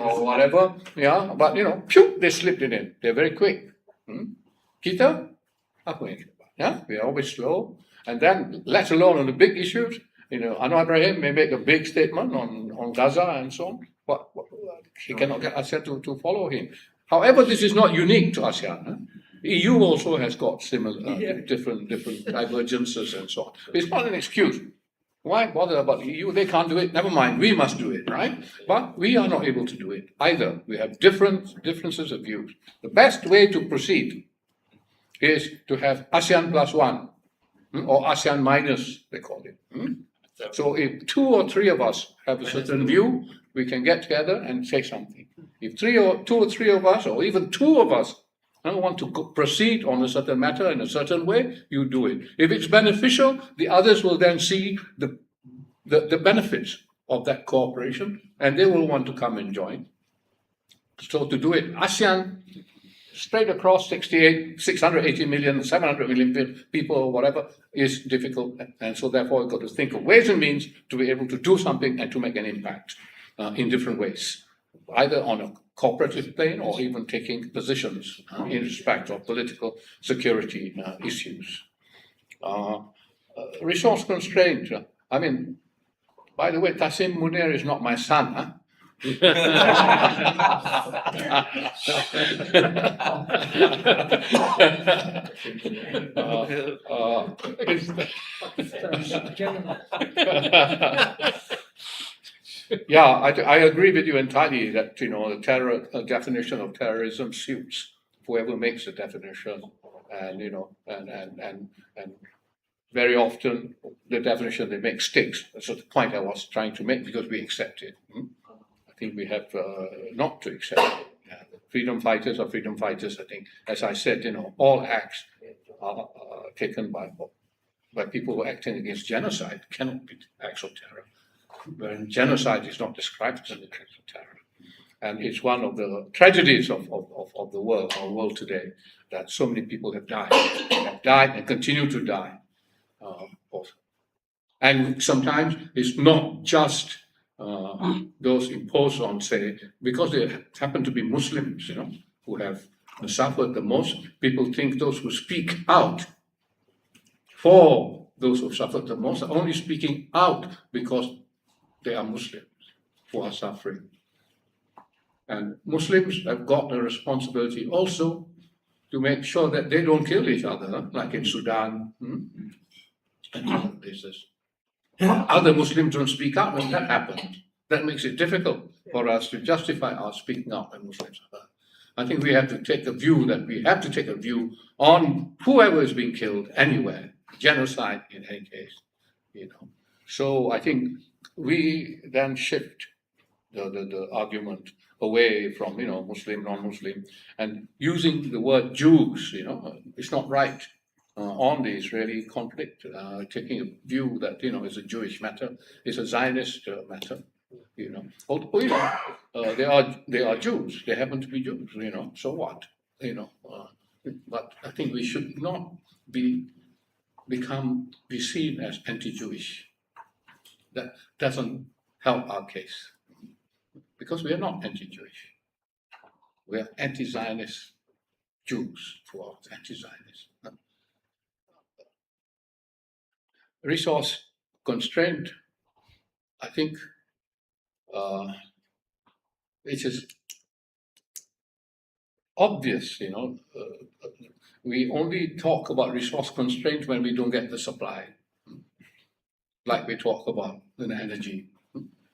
or whatever. Yeah, but they slipped it in. They're very quick. Kita, apa yang kita buat? Yeah, we are always slow. And then, let alone on the big issues, Anwar Ibrahim may make a big statement on Gaza and so on. But he cannot get ASEAN to follow him. However, this is not unique to ASEAN. EU also has got similar, different divergences and so on. It's not an excuse. Why bother about the EU? They can't do it. Never mind, we must do it, right? But we are not able to do it either. We have differences of views. The best way to proceed is to have ASEAN +1, or ASEAN minus, they call it. So if 2 or 3 of us have a certain view, we can get together and say something. If 2 or 3 of us, or even 2 of us, want to proceed on a certain matter in a certain way, you do it. If it's beneficial, the others will then see the benefits of that cooperation, and they will want to come and join. So to do it, ASEAN, straight across 680 million, 700 million people, or whatever, is difficult. And so therefore, we've got to think of ways and means to be able to do something and to make an impact in different ways, either on a cooperative plane or even taking positions in respect of political security issues. Resource constraint. I mean, by the way, Tasim Munir is not my son, huh? Yeah, I agree with you entirely that the terror definition of terrorism suits whoever makes the definition, and and very often the definition they make sticks. That's the point I was trying to make, because we accept it. I think we have not to accept it. Yeah. Freedom fighters are freedom fighters. I think, as I said, all acts are taken by people who are acting against genocide cannot be acts of terror. When genocide is not described as an act of terror. And it's one of the tragedies of of the world, our world today, that so many people have died and continue to die. And sometimes it's not just those imposed on, say, because they happen to be Muslims, who have suffered the most. People think those who speak out for those who suffered the most are only speaking out because they are Muslims who are suffering. And Muslims have got a responsibility also to make sure that they don't kill each other, like in Sudan and other places. Other Muslims don't speak out when that happens. That makes it difficult for us to justify our speaking out when Muslims are hurt. I think we have to take a view on whoever is being killed anywhere, genocide in any case, So I think we then shift the argument away from, Muslim, non-Muslim, and using the word Jews, it's not right on the Israeli conflict, taking a view that, it's a Jewish matter, it's a Zionist matter, Although, they are Jews, they happen to be Jews, so what, but I think we should not be seen as anti-Jewish. That doesn't help our case, because we are not anti-Jewish. We are anti-Zionist Jews, who are anti-Zionist. Resource constraint, I think it is obvious, we only talk about resource constraint when we don't get the supply. Like we talk about the energy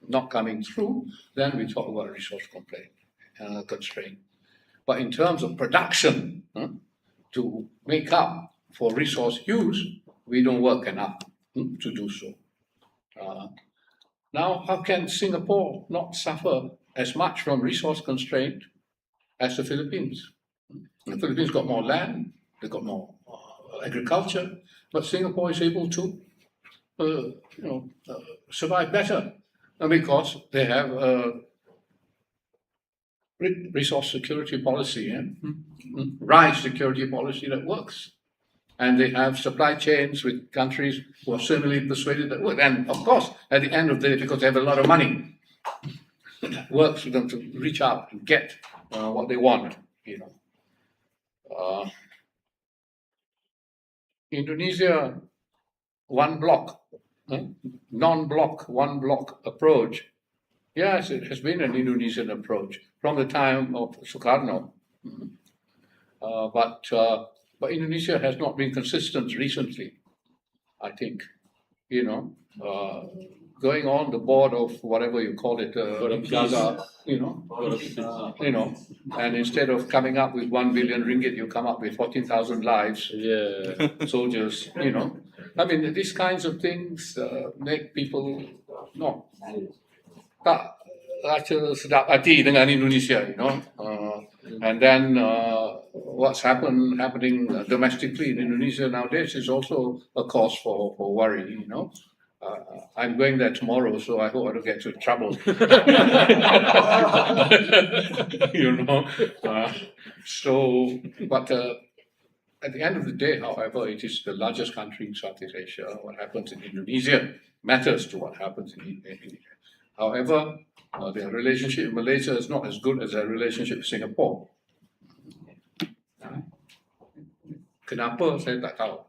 not coming through, then we talk about resource constraint. But in terms of production, to make up for resource use, we don't work enough to do so. Now, how can Singapore not suffer as much from resource constraint as the Philippines? The Philippines got more land, they got more agriculture, but Singapore is able to survive better because they have a resource security policy, rice security policy that works. And they have supply chains with countries who are similarly persuaded that work. And of course, at the end of the day, because they have a lot of money, it works for them to reach out and get what they want, Indonesia, one block, non-block, one block approach. Yes, it has been an Indonesian approach from the time of Sukarno. But Indonesia has not been consistent recently, I think, going on the board of whatever you call it, and instead of coming up with 1 billion ringgit, you come up with 14,000 lives, soldiers, I mean, these kinds of things make people tak rasa sedap hati dengan Indonesia, and then what's happening domestically in Indonesia nowadays is also a cause for worry, I'm going there tomorrow, so I hope I don't get into trouble. But at the end of the day, however, it is the largest country in Southeast Asia. What happens in Indonesia matters to what happens in Indonesia. However, their relationship with Malaysia is not as good as their relationship with Singapore. Kenapa saya tak tahu.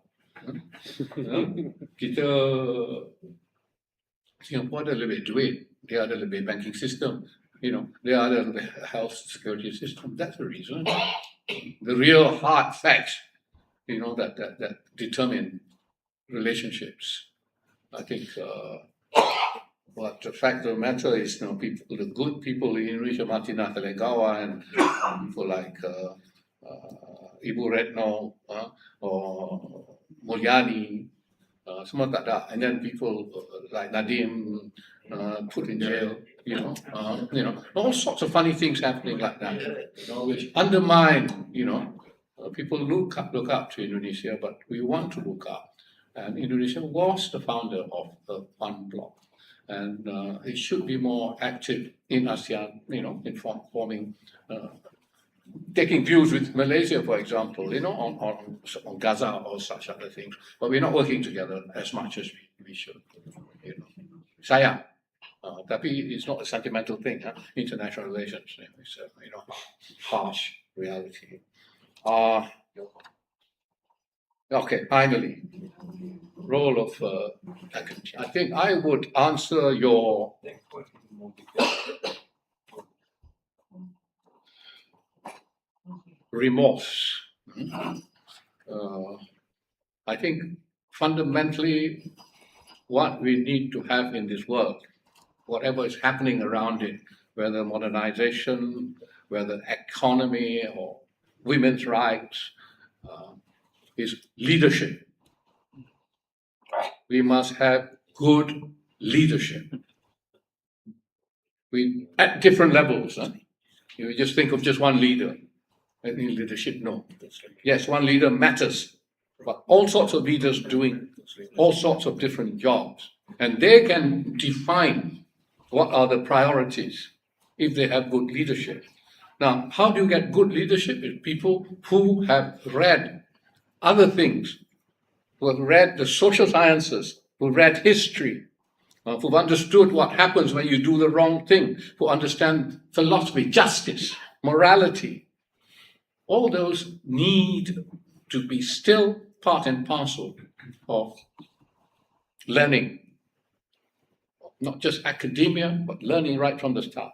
Singapore ada lebih duit, dia ada lebih banking system, dia ada lebih health security system. That's the reason. The real hard facts, that determine relationships. I think. But the fact of the matter is, the good people in Indonesia, Martina Telegawa, and people like Ibu Retno or Mulyani, semua tak ada. And then people like Nadim put in jail, all sorts of funny things happening like that, which undermine, people look up to Indonesia, but we want to look up. And Indonesia was the founder of the One Bloc. And it should be more active in ASEAN, in forming taking views with Malaysia, for example, on Gaza or such other things, but we're not working together as much as we should. Sayang. Tapi it's not a sentimental thing, huh? International relations. It's a harsh reality. Okay, finally, role of I think I would answer your remorse. I think fundamentally what we need to have in this world, whatever is happening around it, whether modernization, whether economy or women's rights, is leadership. We must have good leadership. At different levels. Huh? You just think of just one leader. I think leadership, no. Yes, one leader matters, but all sorts of leaders doing all sorts of different jobs. And they can define what are the priorities if they have good leadership. Now, how do you get good leadership? It's people who have read other things, who have read the social sciences, who read history, who've understood what happens when you do the wrong thing, who understand philosophy, justice, morality. All those need to be still part and parcel of learning, not just academia, but learning right from the start,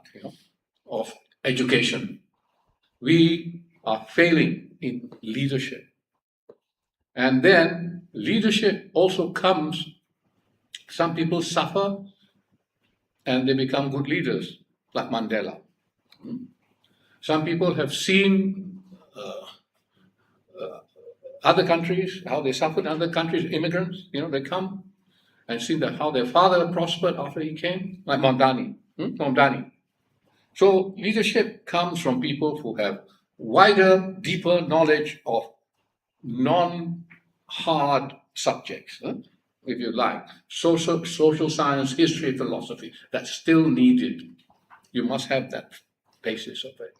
of education. We are failing in leadership. And then leadership also comes, some people suffer and they become good leaders, like Mandela. Some people have seen other countries, how they suffered in other countries, immigrants, they come and see how their father prospered after he came, like Mamdani. So leadership comes from people who have wider, deeper knowledge of non-hard subjects, if you like, social science, history, philosophy. That's still needed. You must have that basis of it.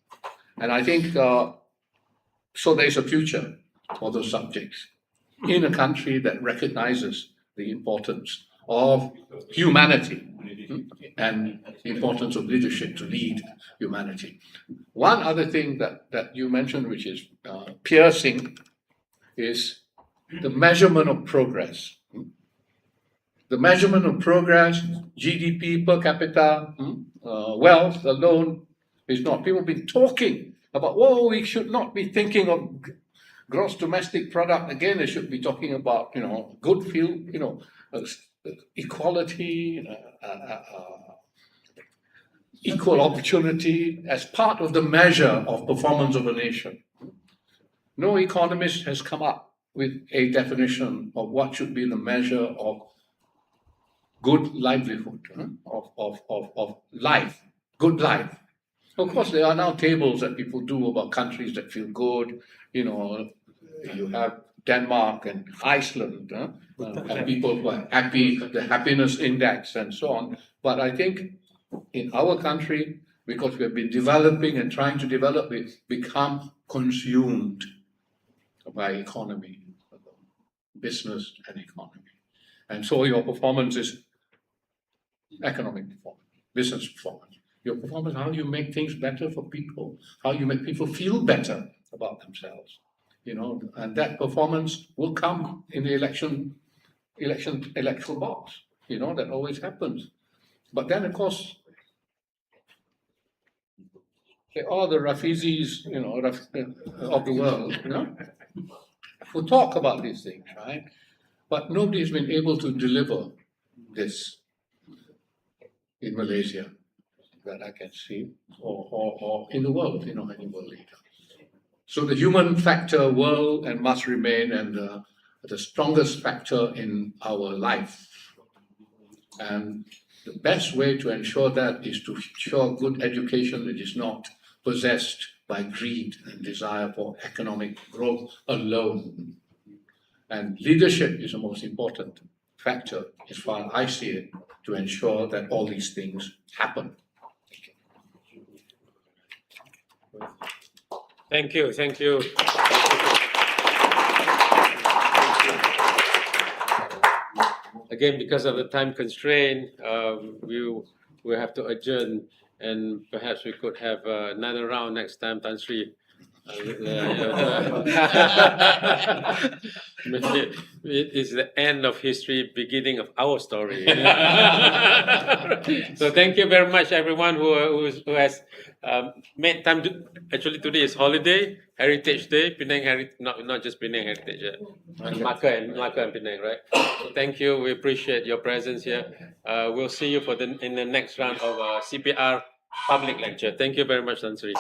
And I think, so there's a future for those subjects in a country that recognizes the importance of humanity and the importance of leadership to lead humanity. One other thing that you mentioned, which is piercing, is the measurement of progress. The measurement of progress, GDP per capita, wealth alone is not. People have been talking about, we should not be thinking of gross domestic product. Again, they should be talking about, good field, equality, equal opportunity as part of the measure of performance of a nation. No economist has come up with a definition of what should be the measure of good livelihood, of life, good life. Of course, there are now tables that people do about countries that feel good. You have Denmark and Iceland, and people who are happy, the happiness index and so on. But I think in our country, because we have been developing and trying to develop, we've become consumed by economy, business and economy. And so your performance is economic performance, business performance. Your performance, how you make things better for people, how you make people feel better about themselves, and that performance will come in the electoral box, that always happens. But then, of course, there are the Rafizis, of the world, who talk about these things, right? But nobody has been able to deliver this in Malaysia that I can see, or in the world, any world leader. So the human factor will and must remain and the strongest factor in our life. And the best way to ensure that is to ensure good education that is not possessed by greed and desire for economic growth alone. And leadership is the most important factor, as far as I see it, to ensure that all these things happen. Thank you, thank you. Again, because of the time constraint, we have to adjourn, and perhaps we could have another round next time, Tan Sri. It is the end of history, beginning of our story. So thank you very much, everyone who has made time to. Actually, today is holiday, Heritage Day, Penang not just Penang Heritage, Malacca and Penang, right? So thank you. We appreciate your presence here. We'll see you in the next round of CPR public lecture. Thank you very much, Tan Sri.